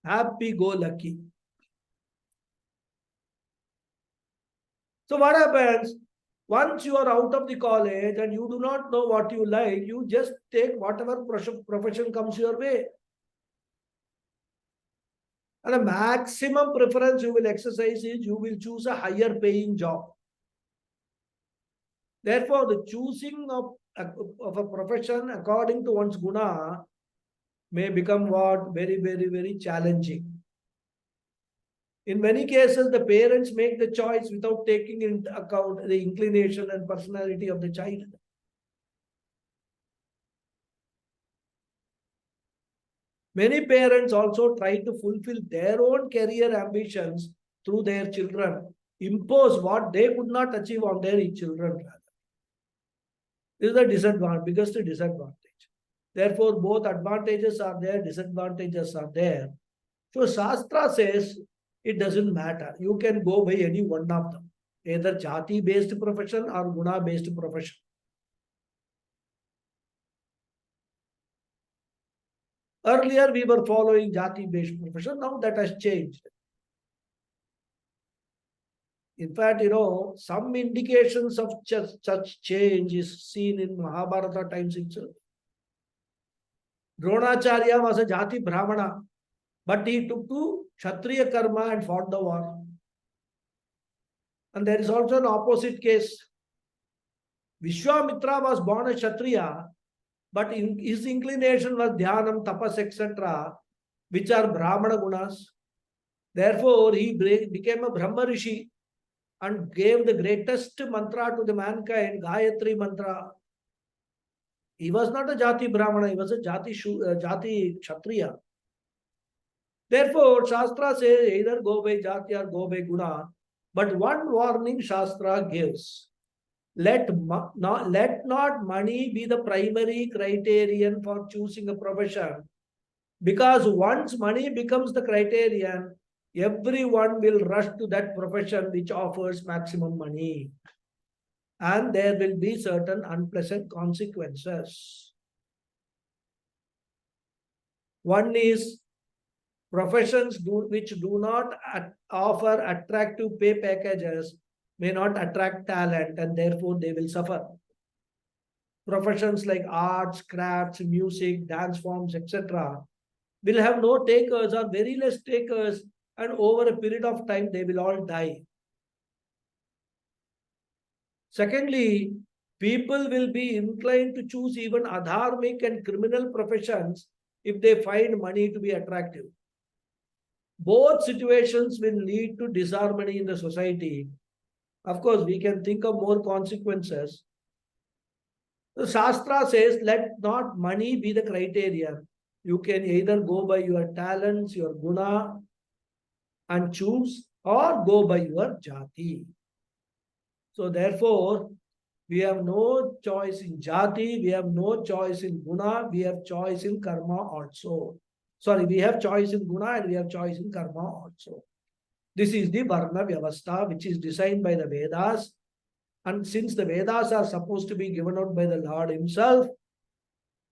Happy go lucky. So what happens? Once you are out of the college and you do not know what you like, you just take whatever profession comes your way. And the maximum preference you will exercise is you will choose a higher paying job. Therefore, the choosing of a profession according to one's guna may become what? Very, very, very challenging. In many cases, the parents make the choice without taking into account the inclination and personality of the child. Many parents also try to fulfill their own career ambitions through their children, impose what they could not achieve on their children. This is the disadvantage, biggest disadvantage. Therefore, both advantages are there, disadvantages are there. So Shastra says it doesn't matter. You can go by any one of them, either jati-based profession or guna-based profession. Earlier, we were following jati-based profession. Now that has changed. In fact, some indications of such change is seen in Mahabharata times itself. Dronacharya was a jati brahmana, but he took to Kshatriya karma and fought the war. And there is also an opposite case. Vishwamitra was born a Kshatriya, but his inclination was dhyanam, tapas, etc., which are Brahmana gunas. Therefore, he became a Brahma Rishi and gave the greatest mantra to the mankind, Gayatri mantra. He was not a Jati Brahmana, he was a Jati Kshatriya. Therefore, Shastra says either go by Jati or go by Guna. But one warning Shastra gives. Let not money be the primary criterion for choosing a profession. Because once money becomes the criterion, everyone will rush to that profession which offers maximum money. And there will be certain unpleasant consequences. One is professions which do not offer attractive pay packages may not attract talent and therefore they will suffer. Professions like arts, crafts, music, dance forms, etc. will have no takers or very less takers, and over a period of time they will all die. Secondly, people will be inclined to choose even adharmic and criminal professions if they find money to be attractive. Both situations will lead to disharmony in the society. Of course, we can think of more consequences. The Shastra says, let not money be the criterion. You can either go by your talents, your guna, and choose, or go by your jati. So therefore, we have no choice in jati, we have no choice in guna, we have choice in karma also. Sorry, we have choice in guna and we have choice in karma also. This is the Varna Vyavastha, which is designed by the Vedas. And since the Vedas are supposed to be given out by the Lord himself,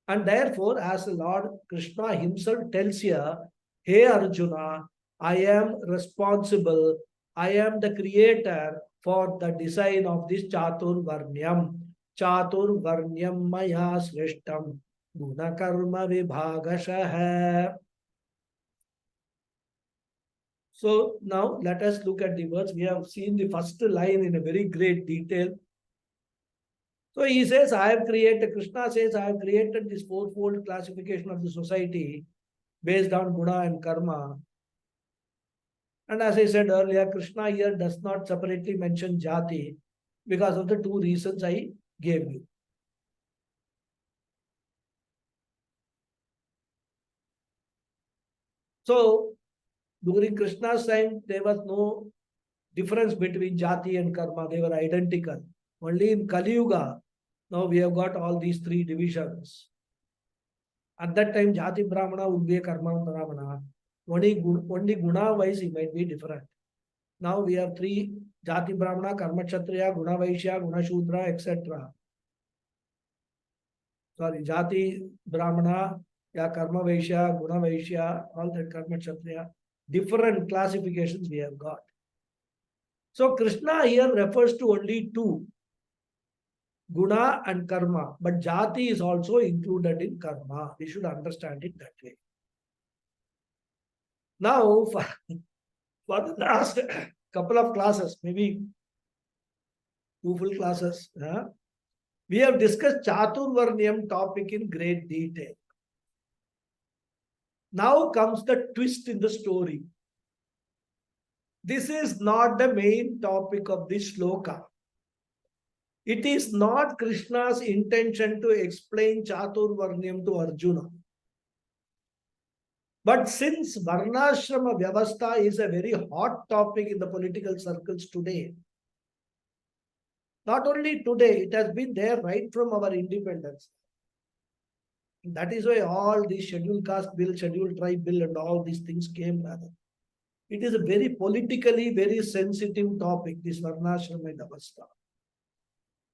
and therefore, as the Lord Krishna himself tells here, hey Arjuna, I am responsible, I am the creator for the design of this Chatur Varnyam. Chatur Varnyam Maya Srishtam. Guna karma vibhagashaha. So now let us look at the words. We have seen the first line in a very great detail. So he says, I have created, Krishna says, I have created this fourfold classification of the society based on guna and karma. And as I said earlier, Krishna here does not separately mention jati because of the two reasons I gave you. So during Krishna's time, there was no difference between jati and karma. They were identical. Only in Kali Yuga, now we have got all these three divisions. At that time, jati brahmana would be a karma brahmana. Only guna wise, it might be different. Now we have three jati brahmana, karma kshatriya, guna vaishya, guna shudra, etc. Sorry, jati brahmana, ya karma vaishya, guna vaishya, all that karma kshatriya. Different classifications we have got. So Krishna here refers to only two, guna and karma, but jati is also included in karma. We should understand it that way. Now, for the last couple of classes, maybe 2 full classes, we have discussed Chaturvarnyam topic in great detail. Now comes the twist in the story. This is not the main topic of this shloka. It is not Krishna's intention to explain Chaturvarnyam to Arjuna. But since Varnashrama Vyavastha is a very hot topic in the political circles today, not only today, it has been there right from our independence. That is why all these scheduled caste bill, scheduled tribe bill, and all these things came rather. It is a very politically very sensitive topic, this Varnashrama Vyavastha.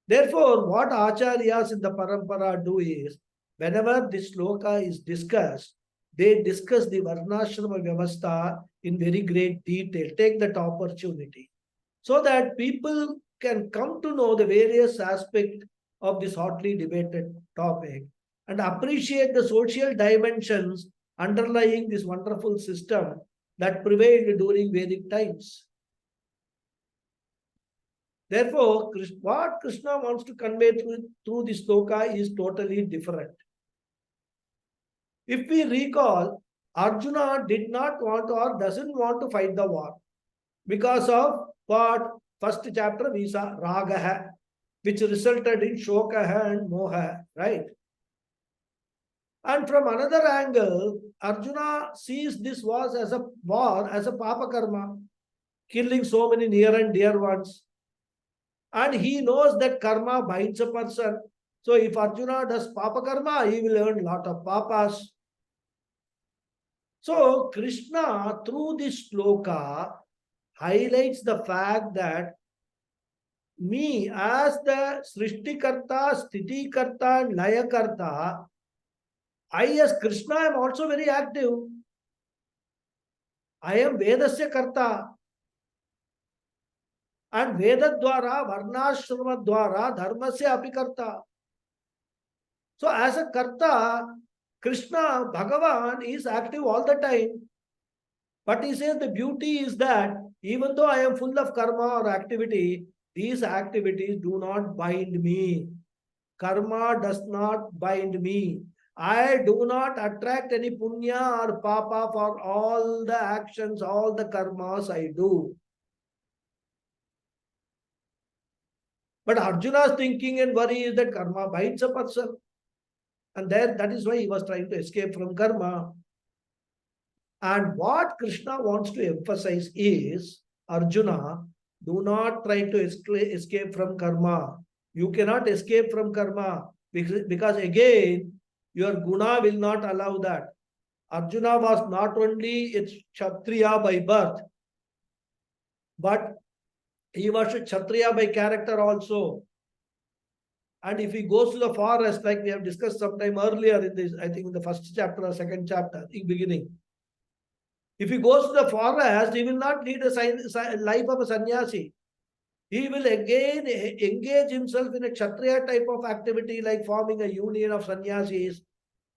Therefore, what Acharyas in the Parampara do is, whenever this sloka is discussed, they discuss the Varnashrama Vyavastha in very great detail. Take that opportunity so that people can come to know the various aspects of this hotly debated topic and appreciate the social dimensions underlying this wonderful system that prevailed during Vedic times. Therefore, what Krishna wants to convey through this sloka is totally different. If we recall, Arjuna did not want or doesn't want to fight the war because of what? First chapter we saw Ragaha, which resulted in Shokaha and Moha, right? And from another angle, Arjuna sees this war as a papa karma, killing so many near and dear ones. And he knows that karma binds a person. So if Arjuna does papa karma, he will earn a lot of papas. So Krishna, through this sloka, highlights the fact that me as the Srishtikarta, Sthitikarta, and Layakarta, I as Krishna am also very active. I am Vedasya Karta. And Veda Dwara, Varnashrama Dwara, Dharmasya Apikarta. So as a Karta, Krishna, Bhagavan is active all the time. But he says the beauty is that even though I am full of karma or activity, these activities do not bind me. Karma does not bind me. I do not attract any punya or papa for all the actions, all the karmas I do. But Arjuna's thinking and worry is that karma binds a person. And that is why he was trying to escape from karma. And what Krishna wants to emphasize is, Arjuna, do not try to escape from karma. You cannot escape from karma because again, your guna will not allow that. Arjuna was not only a Kshatriya by birth, but he was a Kshatriya by character also. And if he goes to the forest, like we have discussed sometime earlier in this, I think in the first chapter or second chapter, in beginning, if he goes to the forest, he will not lead a life of a sannyasi. He will again engage himself in a Kshatriya type of activity like forming a union of sannyasis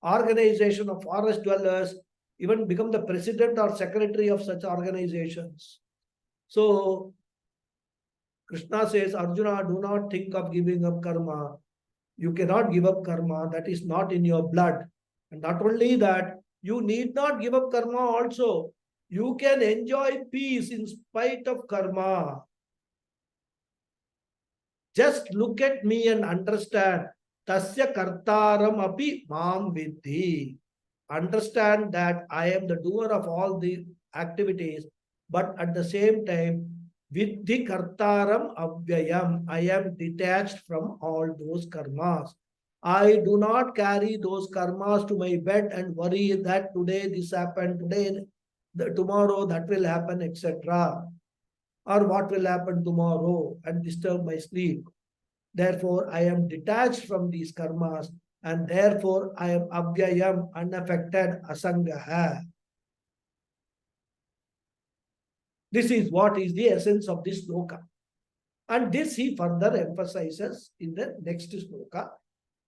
organization of forest dwellers, even become the president or secretary of such organizations. So Krishna says, Arjuna, do not think of giving up karma. You cannot give up karma. That is not in your blood. And not only that, you need not give up karma also. You can enjoy peace in spite of karma. Just look at me and understand. Tasya kartaram api mam vidhi. Understand that I am the doer of all the activities, but at the same time, vidhi kartaram avyayam. I am detached from all those karmas. I do not carry those karmas to my bed and worry that today this happened, tomorrow that will happen, etc. Or what will happen tomorrow and disturb my sleep. Therefore, I am detached from these karmas, and therefore I am avyayam, unaffected, asangaha. This is what is the essence of this sloka. And this he further emphasizes in the next sloka,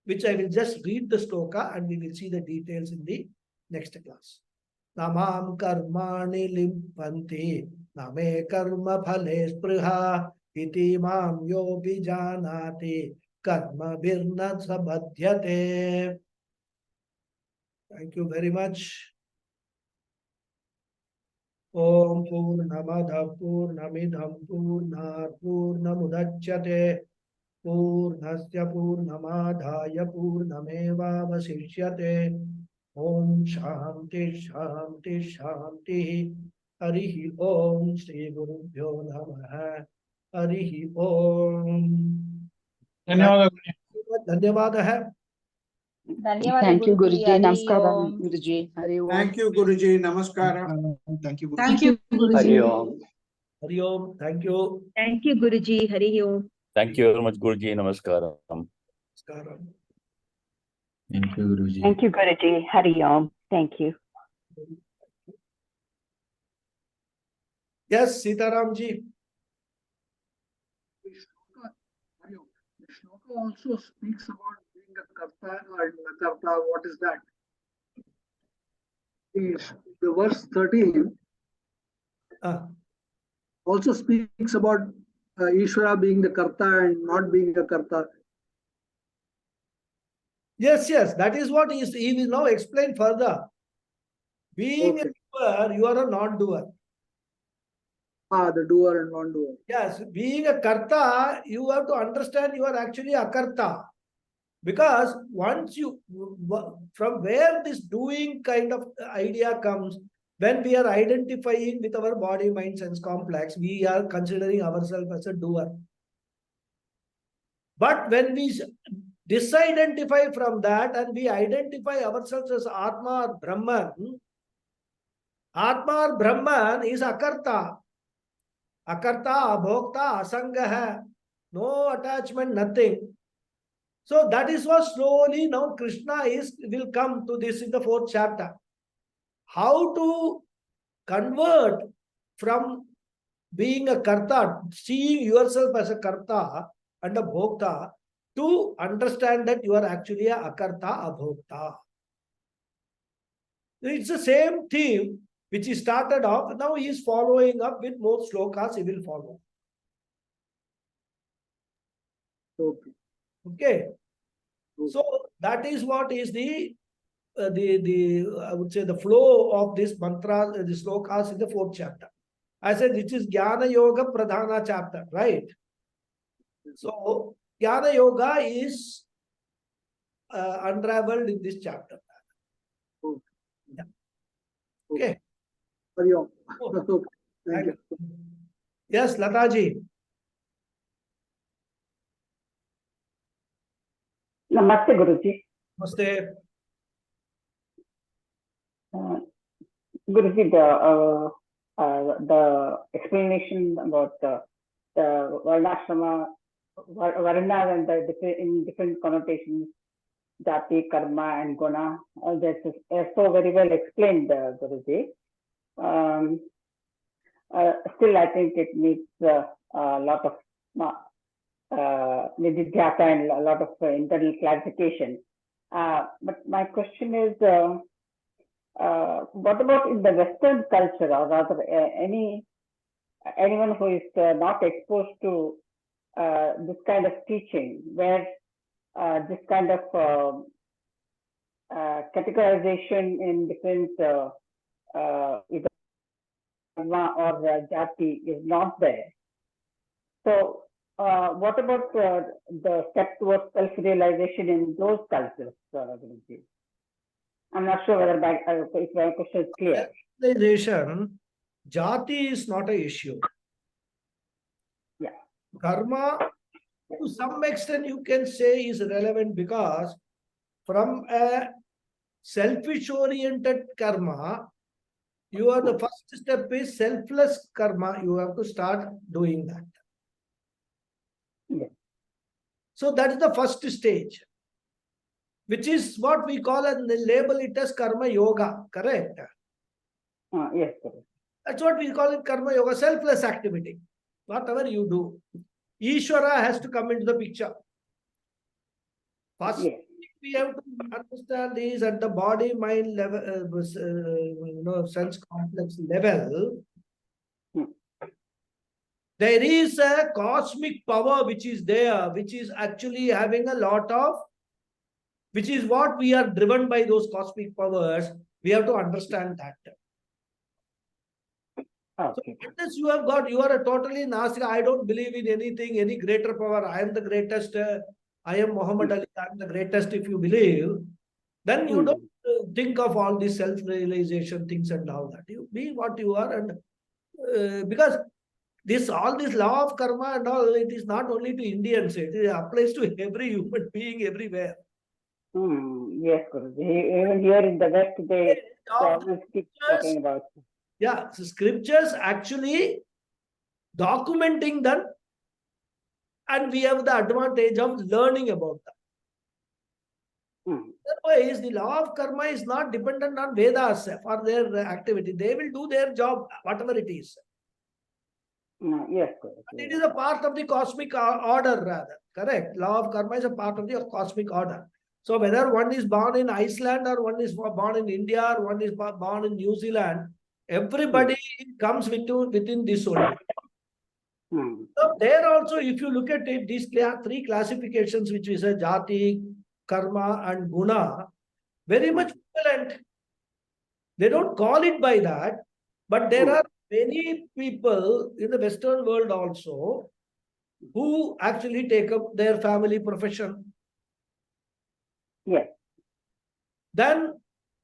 which I will just read the sloka and we will see the details in the next class. Namam karmani limpanti, name karma phale spruha, iti mam yo bijanati, karma birna sabadhyate. Thank you very much. Om Purnamada Purnamidham Purnar Purnamudachyate Purnasya Purnamadhaya Purnameva Vasishyate. Om Shanti Shanti Shanti. Harihi Om Shri Gurubhyo Namaha. Harihi Om. धन्यवाद Dhanyavadaha. Thank you, Guruji. Hari Namaskaram, Om. Guruji. Hari Om. Thank you, Guruji. Namaskara. Thank you, Guruji. Thank you, Guruji. Hari Om. Hari Om. Thank you. Thank you, Guruji. Hari Om. Thank you very much, Guruji. Namaskaram. Namaskaram. Thank you, Guruji. Thank you, Guruji. Hari Om. Thank you. Yes, Sitaramji. The shloka also speaks about being a karta and nakarta. What is that? The verse 13 also speaks about Ishvara being the karta and not being a karta. Yes, that is what he will now explain further. Being Okay. a doer, you are a non-doer. The doer and non-doer. Yes, being a karta, you have to understand you are actually a karta. Because once you, from where this doing kind of idea comes, when we are identifying with our body, mind, sense complex, we are considering ourselves as a doer. But when we disidentify from that and we identify ourselves as Atma or Brahman, Atma or Brahman is akarta. Akarta, abhokta, asangaha. No attachment, nothing. So that is what slowly now Krishna will come to this in the 4th chapter. How to convert from being a karta, seeing yourself as a karta and a bhokta, to understand that you are actually a akarta, abhokta. It's the same theme which he started off. Now he is following up with more slokas he will follow. Okay. So that is what is the I would say the flow of this mantra, the slokas in the 4th chapter. I said which is Jnana Yoga Pradhana chapter, right? So Jnana Yoga is unraveled in this chapter. Yeah. Okay. Hari Om. Oh. Thank you. Yes, Lataji. Namaste, Guruji. Namaste. Guruji, the explanation about the Varnashrama, Varna and in different connotations, Jati, Karma and Guna, that is so very well explained, Guruji. Still, I think it needs a lot of nididhyasa and a lot of internal clarification. But my question is, what about in the Western culture, or rather, anyone who is not exposed to this kind of teaching, where this kind of categorization in different either karma or jati is not there. So, what about the step towards self-realization in those cultures, Guruji? I'm not sure whether if my question is clear. Realization, jati is not an issue. Yeah. Karma, to some extent, you can say is relevant because from a selfish-oriented karma, the first step is selfless karma. You have to start doing that. Yeah. So that is the first stage, which is what we call and label it as karma yoga, correct? Yes, correct. That's what we call it, karma yoga, selfless activity. Whatever you do, Ishvara has to come into the picture. First, Yes. we have to understand is at the body mind level, sense complex level. There is a cosmic power which is there, which is actually having a lot of, which is what we are driven by those cosmic powers. We have to understand that. Okay. So unless you have got, you are a totally Nastika. I don't believe in anything, any greater power. I am the greatest. I am Muhammad Ali. I am the greatest. If you believe, then you don't think of all these self-realization things and all that. You be what you are, and because all this law of karma and all, it is not only to Indians. It applies to every human being everywhere. Yes, Guruji. Even here in the West, they always keep talking about. Yeah, so scriptures actually documenting them, and we have the advantage of learning about them. Otherwise, the law of karma is not dependent on Vedas for their activity. They will do their job, whatever it is. Yes, correct. It is a part of the cosmic order, rather. Correct. Law of karma is a part of the cosmic order. So whether one is born in Iceland or one is born in India or one is born in New Zealand, everybody comes within this only. So there also, if you look at it, these three classifications, which is a jati, karma, and guna, very much equivalent. They don't call it by that, but there are many people in the Western world also who actually take up their family profession. Yes. Then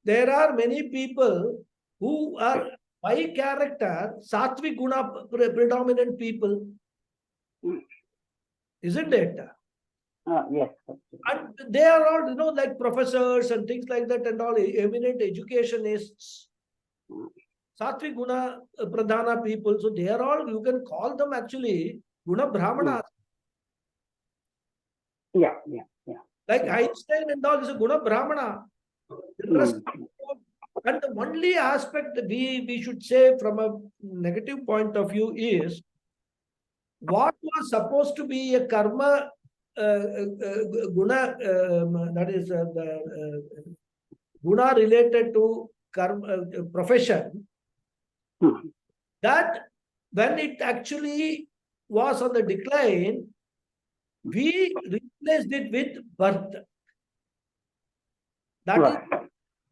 there are many people who are by character sattvic guna predominant people, isn't it? Yes. And they are all, like professors and things like that, and all eminent educationists, sattvic guna pradhana people. So they are all, you can call them actually guna brahmanas. Yeah. Like Einstein and all is a guna brahmana. And the only aspect that we should say from a negative point of view is what was supposed to be a karma guna, that is the guna related to karma profession, that when it actually was on the decline, we replaced it with birth. That is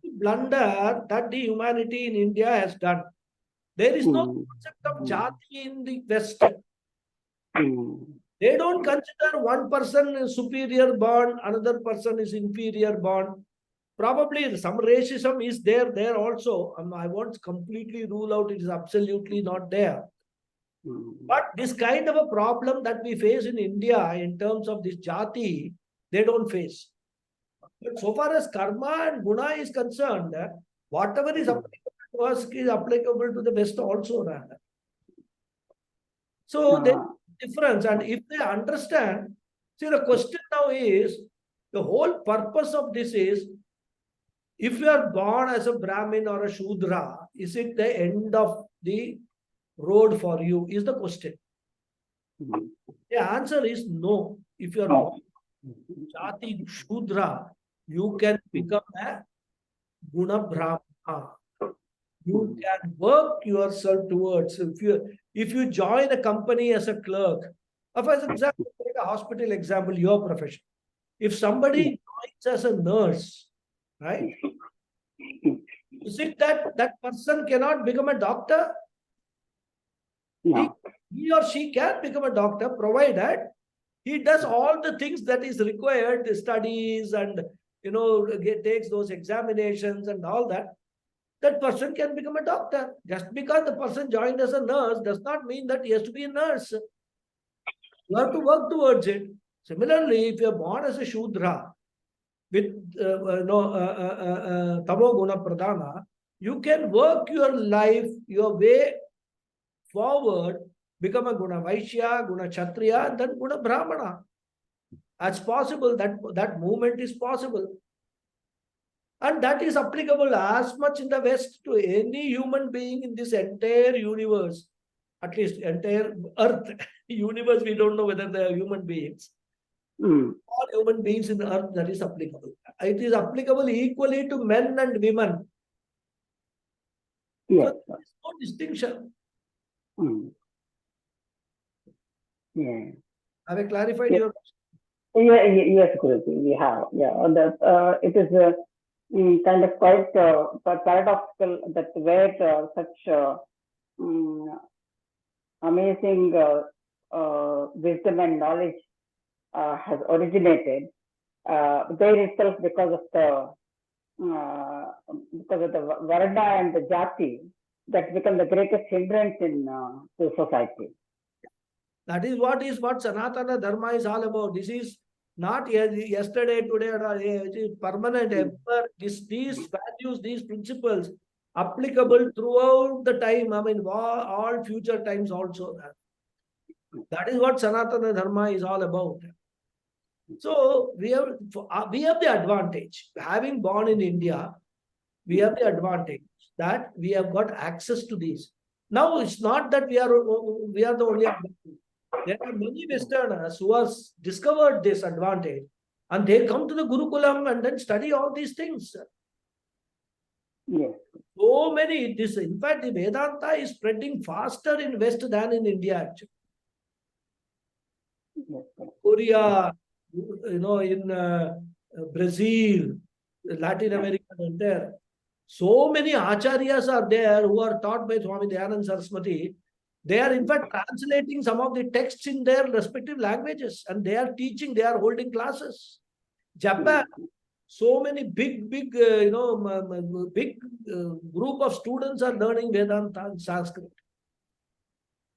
the blunder that the humanity in India has done. There is no concept of jati in the West. They don't consider one person is superior born, another person is inferior born. Probably some racism is there also. I won't completely rule out it is absolutely not there. But this kind of a problem that we face in India in terms of this jati, they don't face. But so far as karma and guna is concerned, whatever is applicable to us is applicable to the West also, rather. So there is difference, and if they understand, see, the question now is, the whole purpose of this is, if you are born as a Brahmin or a Shudra, is it the end of the road for you, is the question. The answer is no. If you are born jati Shudra, you can become a Guna Brahmana. You can work yourself towards. If you join a company as a clerk, for example, take a hospital example, your profession. If somebody joins as a nurse, right? Is it that that person cannot become a doctor? No. He or she can become a doctor, provided he does all the things that is required, the studies and takes those examinations and all that. That person can become a doctor. Just because the person joined as a nurse does not mean that he has to be a nurse. You have to work towards it. Similarly, if you are born as a Shudra with Tamo Guna Pradhana, you can work your life, your way forward, become a Guna Vaishya, Guna Kshatriya, and then Guna Brahmana. That's possible. That movement is possible. And that is applicable as much in the West to any human being in this entire universe, at least entire Earth. Universe, we don't know whether they are human beings. All human beings in the Earth, that is applicable. It is applicable equally to men and women. Yes. So there is no distinction. Yeah. Have I clarified your question? Yes, Guruji, we have. Yeah, it is kind of quite paradoxical that where such amazing wisdom and knowledge has originated, there itself because of the Varna and the Jati, that become the greatest hindrance in the society. That is what Sanatana Dharma is all about. This is not yesterday, today, or it is permanent. Ever. These values, these principles, applicable throughout the time. I mean, all future times also. That is what Sanatana Dharma is all about. So we have the advantage. Having born in India, we have the advantage that we have got access to these. Now it's not that we are the only advantage. There are many Westerners who have discovered this advantage, and they come to the Gurukulam and then study all these things. Yes. So many. In fact, the Vedanta is spreading faster in West than in India. Actually, Yes. Korea, in Brazil, Latin America, and there. So many acharyas are there who are taught by Swami Dayananda Saraswati. They are in fact translating some of the texts in their respective languages, and they are teaching, they are holding classes. Japan, so many big group of students are learning Vedanta and Sanskrit.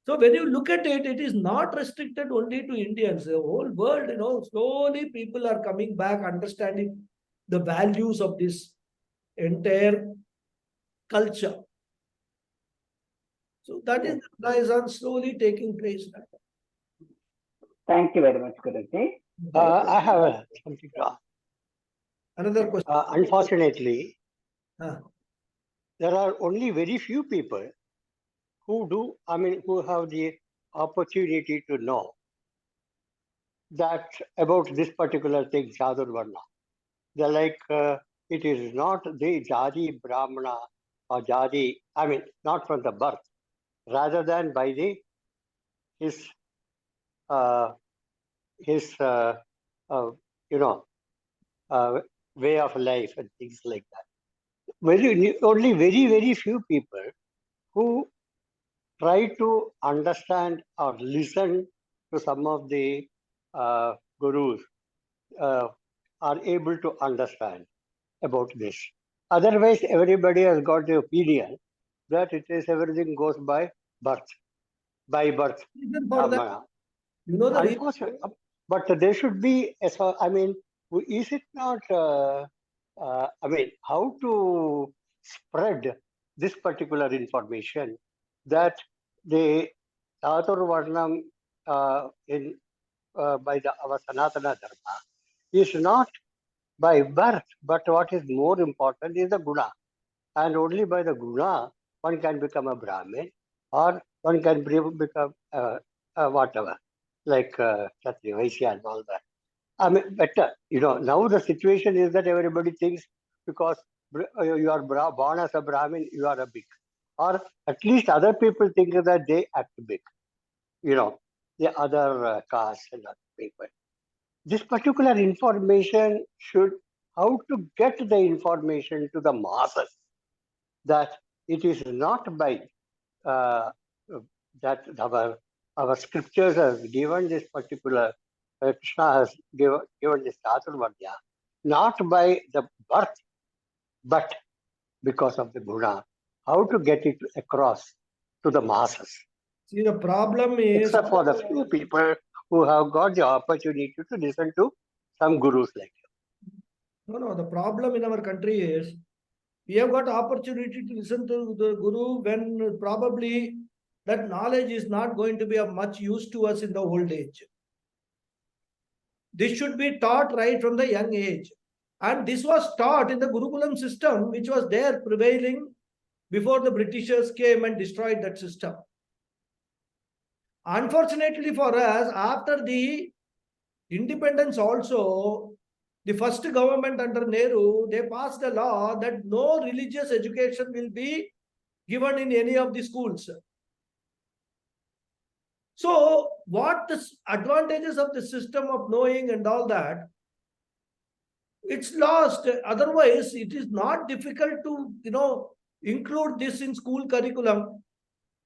So when you look at it, it is not restricted only to Indians. The whole world, slowly people are coming back, understanding the values of this entire culture. So that is the Renaissance slowly taking place. Thank you very much, Guruji. I have something to ask. Another question. Unfortunately, there are only very few people who have the opportunity to know that about this particular thing, Chatur Varna. They're like, it is not the Jadi Brahmana or Jadi, not from the birth, rather than by his way of life and things like that. Only very, very few people who try to understand or listen to some of the gurus are able to understand about this. Otherwise, everybody has got the opinion that everything goes by birth. Reason for that, the reason? But there should be, is it not, how to spread this particular information that the Chatur Varnam by our Sanatana Dharma is not by birth, but what is more important is the guna. And only by the guna, one can become a Brahmin, or one can become whatever, like Kshatriya, Vaishya and all that. I mean, better. Now the situation is that everybody thinks because you are born as a Brahmin, you are a big. Or at least other people think that they act big. The other castes and other people. This particular information how to get the information to the masses, that it is not by that our scriptures has given this particular, Krishna has given this Chaturvardya, not by the birth, but because of the guna. How to get it across to the masses. See, the problem is, except for the few people who have got the opportunity to listen to some gurus like you. No, the problem in our country is we have got opportunity to listen to the guru when probably that knowledge is not going to be of much use to us in the old age. This should be taught right from the young age. And this was taught in the Gurukulam system, which was there prevailing before the Britishers came and destroyed that system. Unfortunately for us, after the independence also, the first government under Nehru, they passed a law that no religious education will be given in any of the schools. So, what the advantages of the system of knowing and all that, it's lost. Otherwise, it is not difficult to, include this in school curriculum.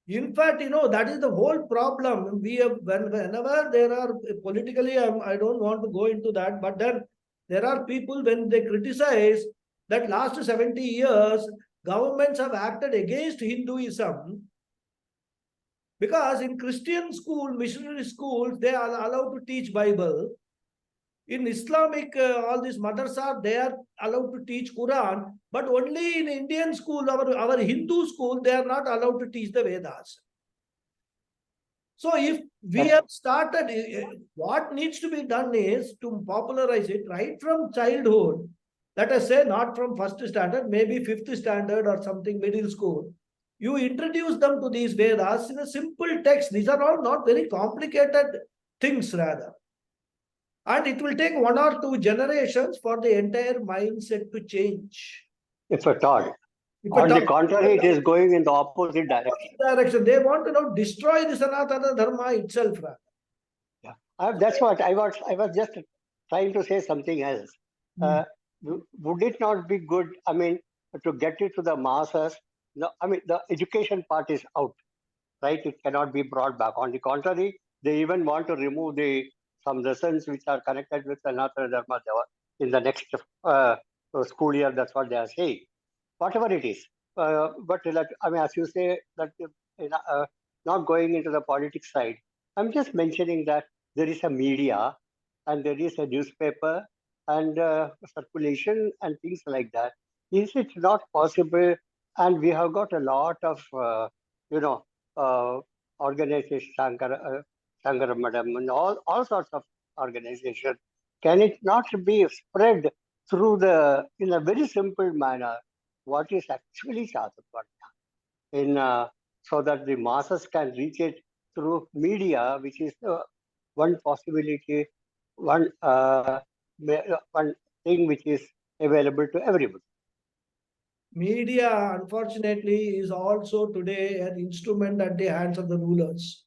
In fact, that is the whole problem. We have, whenever there are politically, I don't want to go into that, but then there are people when they criticize that last 70 years, governments have acted against Hinduism because in Christian school, missionary schools, they are allowed to teach Bible. In Islamic, all these madrasas, they are allowed to teach Quran, but only in Indian school, our Hindu school, they are not allowed to teach the Vedas. So if we have started, what needs to be done is to popularize it right from childhood. Let us say not from first standard, maybe fifth standard or something, middle school. You introduce them to these Vedas in a simple text. These are all not very complicated things rather. And it will take 1 or 2 generations for the entire mindset to change. If at all. On the contrary, it is going in the opposite direction. They want to destroy the Sanatana Dharma itself. Yeah, that's what I was just trying to say something else. Would it not be good, to get it to the masses? No, the education part is out, right? It cannot be brought back. On the contrary, they even want to remove some lessons which are connected with Sanatana Dharma in the next school year. That's what they are saying. Whatever it is. But as you say, that not going into the politics side, I'm just mentioning that there is a media and there is a newspaper and circulation and things like that. Is it not possible? And we have got a lot of, organizations, Shankara Madam, and all sorts of organizations. Can it not be spread through in a very simple manner, what is actually Chaturvardya, so that the masses can reach it through media, which is one possibility, one thing which is available to everybody. Media, unfortunately, is also today an instrument at the hands of the rulers.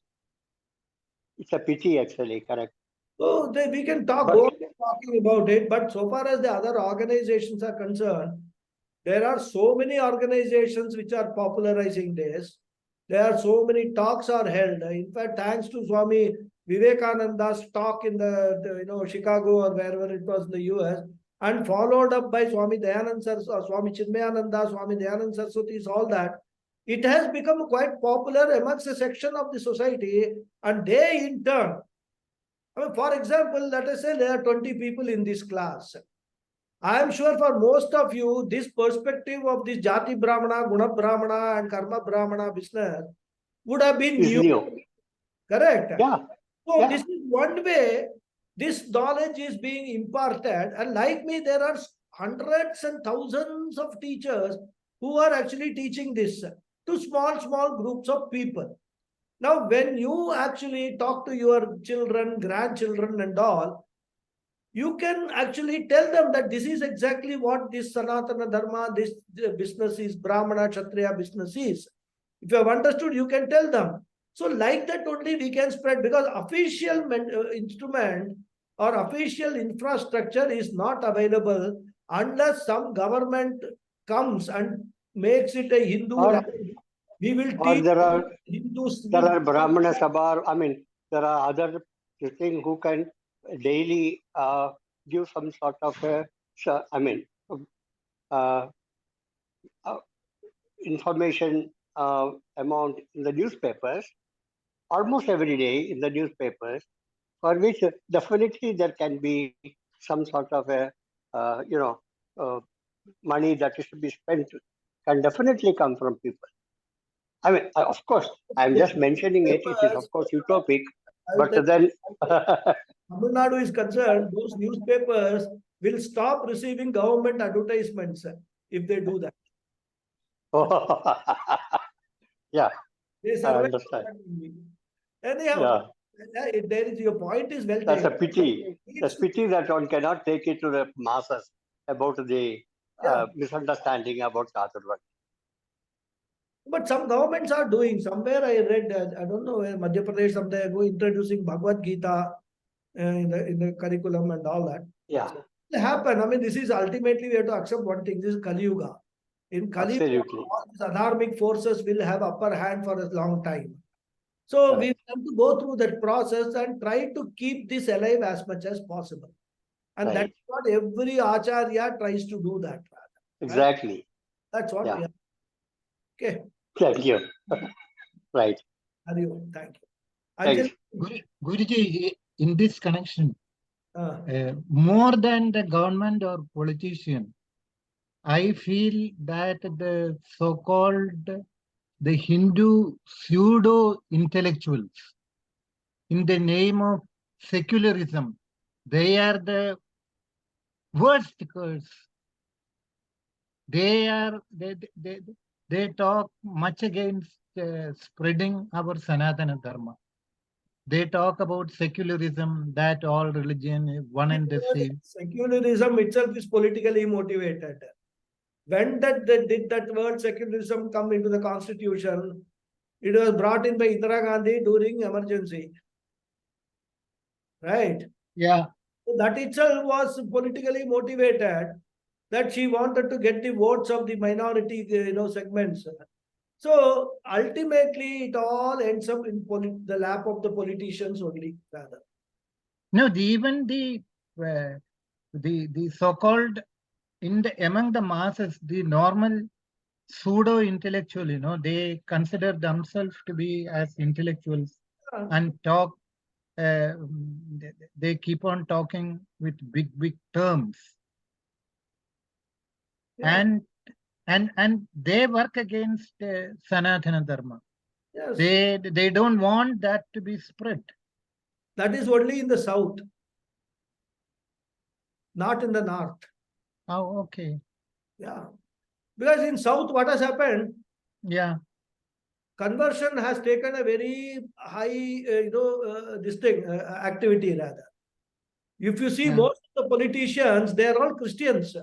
It's a pity, actually, correct. So we can go on talking about it, but so far as the other organizations are concerned, there are so many organizations which are popularizing this. There are so many talks are held. In fact, thanks to Swami Vivekananda's talk in the Chicago or wherever it was in the US, and followed up by Swami Dayanand Saraswati, Swami Chinmayananda, Swami Dayanand Saraswati, all that. It has become quite popular amongst a section of the society, and they in turn, for example, let us say there are 20 people in this class. I am sure for most of you, this perspective of this Jati Brahmana, Guna Brahmana and Karma Brahmana business would have been new. Correct? Yeah. So this is one way this knowledge is being imparted. And like me, there are hundreds and thousands of teachers who are actually teaching this to small groups of people. Now, when you actually talk to your children, grandchildren and all, you can actually tell them that this is exactly what this Sanatana Dharma, this business is, Brahmana, Kshatriya business is. If you have understood, you can tell them. So like that only we can spread, because official instrument or official infrastructure is not available unless some government comes and makes it a Hindu. We will teach there are Hindus. There are Brahmana Sabha, I mean, there are other things who can daily give some sort of information amount in the newspapers, almost every day in the newspapers, for which definitely there can be some sort of money that is to be spent, can definitely come from people. I mean, of course, I'm just mentioning it. It is, of course, utopic. But then, Tamil Nadu is concerned, those newspapers will stop receiving government advertisements if they do that. Yeah, They I understand. Anyhow, there is, your point is well taken. That's a pity. That's pity that one cannot take it to the masses about the misunderstanding about Chaturvedi. But some governments are doing. Somewhere I read, I don't know where, Madhya Pradesh, somewhere go introducing Bhagawad Gita in the curriculum and all that. Yeah. So it will happen. I mean, this is ultimately we have to accept one thing. This is Kali Yuga. In Kali Yuga, all these adharmic forces will have upper hand for a long time. So we have to go through that process and try to keep this alive as much as possible. And that's what every Acharya tries to do that. Exactly. Right? That's what we are. Okay. Thank you. Right. Hariom, thank you. Thanks. Guruji, in this connection, more than the government or politician, I feel that the so-called the Hindu pseudo-intellectuals, in the name of secularism, they are the worst curse. They talk much against spreading our Sanatana Dharma. They talk about secularism, that all religion is one and the same. Secularism itself is politically motivated. When did that word secularism come into the constitution? It was brought in by Indira Gandhi during emergency. Right? Yeah. So that itself was politically motivated, that she wanted to get the votes of the minority segments. So ultimately, it all ends up in the lap of the politicians only, rather. No, even the so-called among the masses, the normal pseudo-intellectual, they consider themselves to be as intellectuals and talk. They keep on talking with big terms, and they work against Sanatana Dharma. Yes. They don't want that to be spread. That is only in the south, not in the north. Oh, okay. Yeah. Because in south, what has happened? Yeah. Conversion has taken a very high, activity rather. If you see most of the politicians, they are all Christians.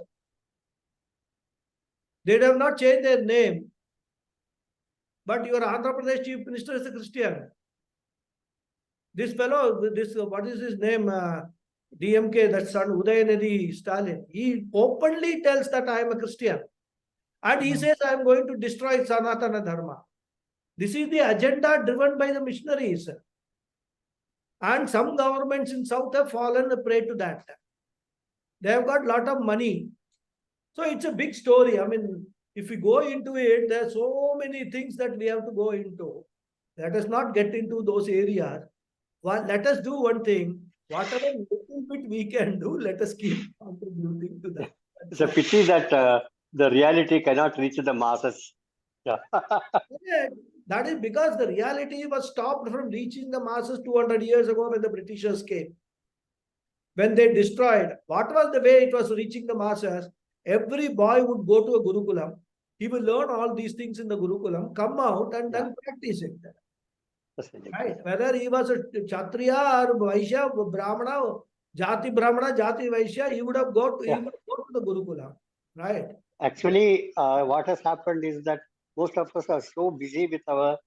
They have not changed their name. But your Andhra Pradesh Chief Minister is a Christian. This fellow, what is his name? DMK, that son, Udayanidhi Stalin. He openly tells that I am a Christian. And he says, I am going to destroy Sanatana Dharma. This is the agenda driven by the missionaries. And some governments in South have fallen prey to that. They have got a lot of money. So it's a big story. I mean, if we go into it, there are so many things that we have to go into. Let us not get into those areas. Well, let us do one thing. Whatever little bit we can do, let us keep contributing to that. It's a pity that the reality cannot reach the masses. Yeah. That is because the reality was stopped from reaching the masses 200 years ago when the Britishers came. When they destroyed, what was the way it was reaching the masses? Every boy would go to a Gurukulam. He will learn all these things in the Gurukulam, come out and then practice it. Right? Whether he was a Kshatriya or Vaishya, Brahmana, Jati Brahmana, Jati Vaishya, he would have go to, he Yeah. would go to the Gurukula, right? Actually, what has happened is that most of us are so busy with our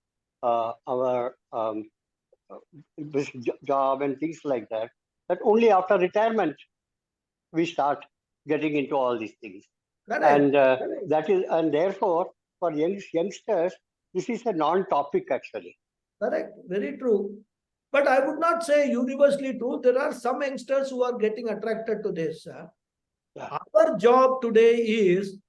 this job and things like that, that only after retirement we start getting into all these things. Correct. And that is, and therefore, for youngsters, this is a non-topic actually. Correct, very true. But I would not say universally true. There are some youngsters who are getting attracted to this. Yeah. Our job today is,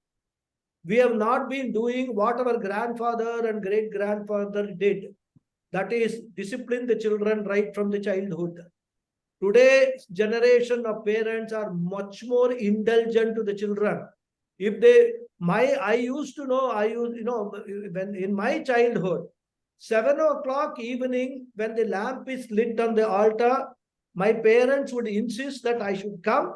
we have not been doing what our grandfather and great-grandfather did. That is, discipline the children right from the childhood. Today's generation of parents are much more indulgent to the children. If they, I used to know, when in my childhood, 7 o'clock evening, when the lamp is lit on the altar, my parents would insist that I should come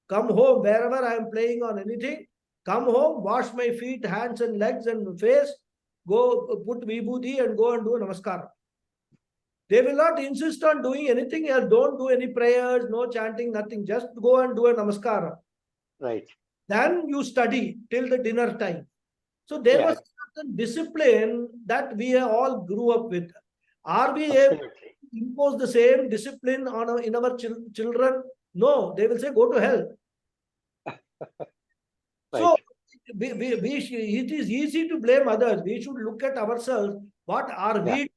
home wherever I am playing on anything, come home, wash my feet, hands and legs and face, go put vibhuti and go and do namaskar. They will not insist on doing anything else. Don't do any prayers, no chanting, nothing. Just go and do a namaskar. Right. Then you study till the dinner time. So there was certain discipline that we all grew up with. Are we able to impose the same discipline on in our children? No, they will say, go to hell. So it is easy to blame others. We should look at ourselves. What are we?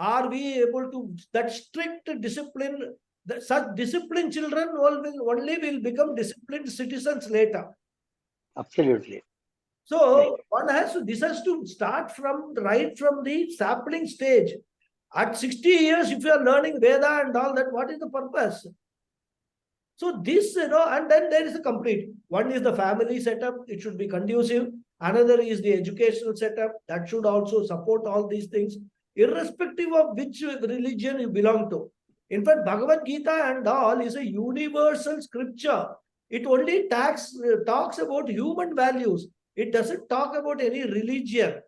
Are we able to, that strict discipline, such disciplined children only will become disciplined citizens later. Absolutely. So this has to start right from the sapling stage. At 60 years, if you are learning Veda and all that, what is the purpose? So this, and then there is a complete. One is the family setup, it should be conducive. Another is the educational setup, that should also support all these things, irrespective of which religion you belong to. In fact, Bhagavad Gita and all is a universal scripture. It only talks about human values. It doesn't talk about any religion.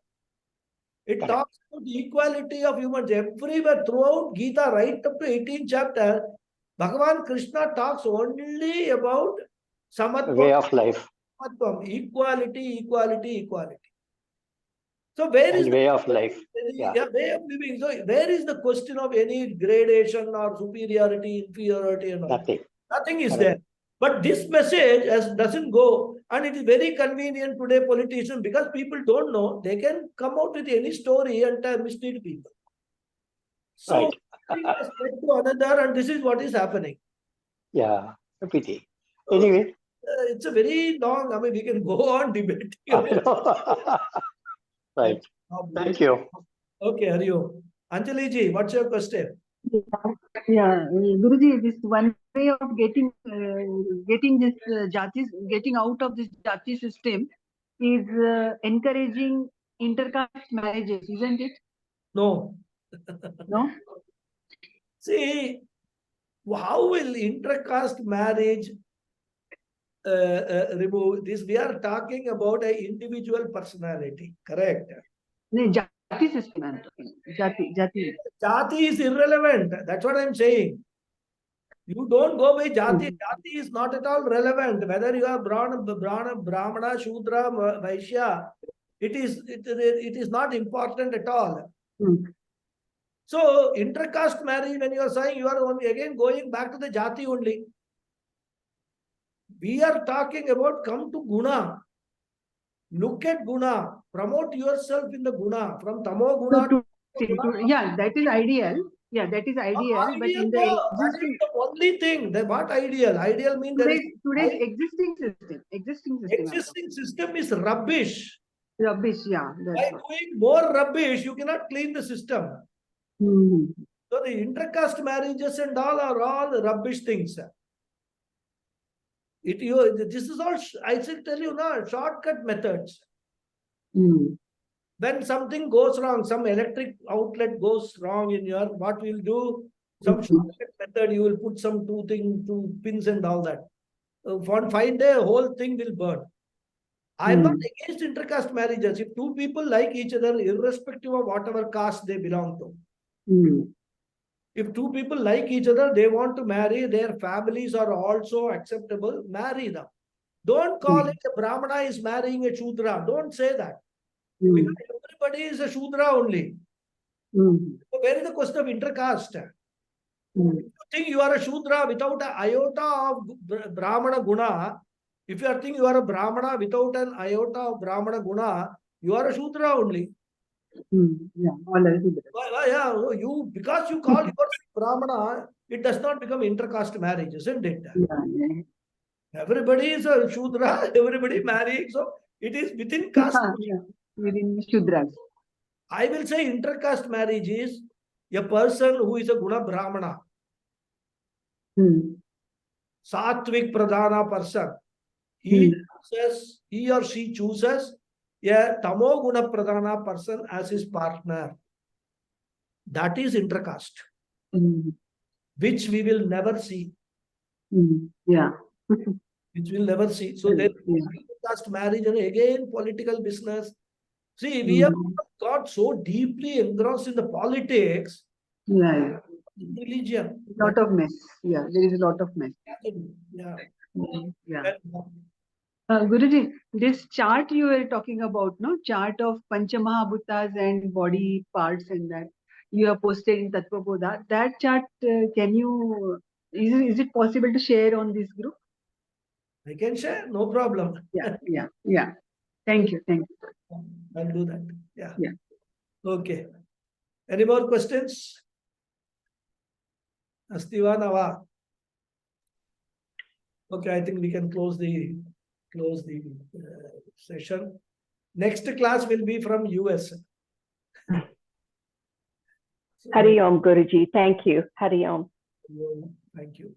It talks about the equality of humans. Everywhere throughout Gita, right up to 18th chapter, Bhagavan Krishna talks only about samatvam, way of life. Equality. So where is the way of life? Way of living. So where is the question of any gradation or superiority, inferiority, and all? Nothing is there. But this message doesn't go, and it is very convenient today, politicians, because people don't know, they can come out with any story and mislead people. So one thing has led to another, and this is what is happening. Yeah, a pity. Anyway, it's a very long. I mean, we can go on debating. Right. Thank you. Okay, Hariyo. Anjali ji, what's your question? Yeah, Guruji, this one way of getting this jatis, getting out of this jati system is encouraging intercaste marriages, isn't it? No. No. See, how will intercaste marriage remove this? We are talking about an individual personality, correct? Jati system, I'm talking. Jati. Jati is irrelevant. That's what I'm saying. You don't go by jati. Jati is not at all relevant. Whether you are Brahmana, Shudra, Vaishya, it is not important at all. So intercaste marriage, when you are saying, you are only again going back to the jati only. We are talking about come to guna. Look at guna. Promote yourself in the guna. From tamo guna yeah, that is ideal. Yeah, that is ideal. But in the existing, that is the only thing. What ideal? Ideal means today's existing system is rubbish. Rubbish, yeah. By doing more rubbish, you cannot clean the system. So the intercaste marriages and all are all rubbish things. This is all, I should tell you now, shortcut methods. When something goes wrong, some electric outlet goes wrong in your, what we'll do, some shortcut method, you will put some two pins and all that. On 5 days, the whole thing will burn. I'm not against intercaste marriages. If two people like each other, irrespective of whatever caste they belong to. If two people like each other, they want to marry, their families are also acceptable, marry them. Don't call it a Brahmana is marrying a Shudra. Don't say that. Because everybody is a Shudra only. So where is the question of intercaste? If you think you are a Shudra without an iota of Brahmana guna, if you are thinking you are a Brahmana without an iota of Brahmana guna, you are a Shudra only. Yeah, all right. Yeah, you because you call yourself Brahmana, it does not become intercaste marriage, isn't it? Yeah. Everybody is a Shudra, everybody marrying, so it is within caste. Within Shudras. I will say intercaste marriage is a person who is a Guna Brahmana. Satvik Pradhana person. He or she chooses a Tamo Guna Pradhana person as his partner. That is intercaste, which we will never see. Yeah. Which we'll never see. So there is intercaste marriage and again political business. See, we have got so deeply engrossed in the politics. Yeah. Religion. Lot of mess. Yeah, there is a lot of mess. Yeah. Yeah. Guruji, this chart you were talking about, no? Chart of Panchamahabhutas and body parts and that you have posted in Tattva-Bodha. That chart, can you, is it possible to share on this group? I can share, no problem. Yeah. Thank you. I'll do that. Yeah. Yeah. Okay. Any more questions? Astiva Nava. Okay, I think we can close the session. Next class will be from US. Hari Om Guruji. Thank you. Hari Om. Thank you.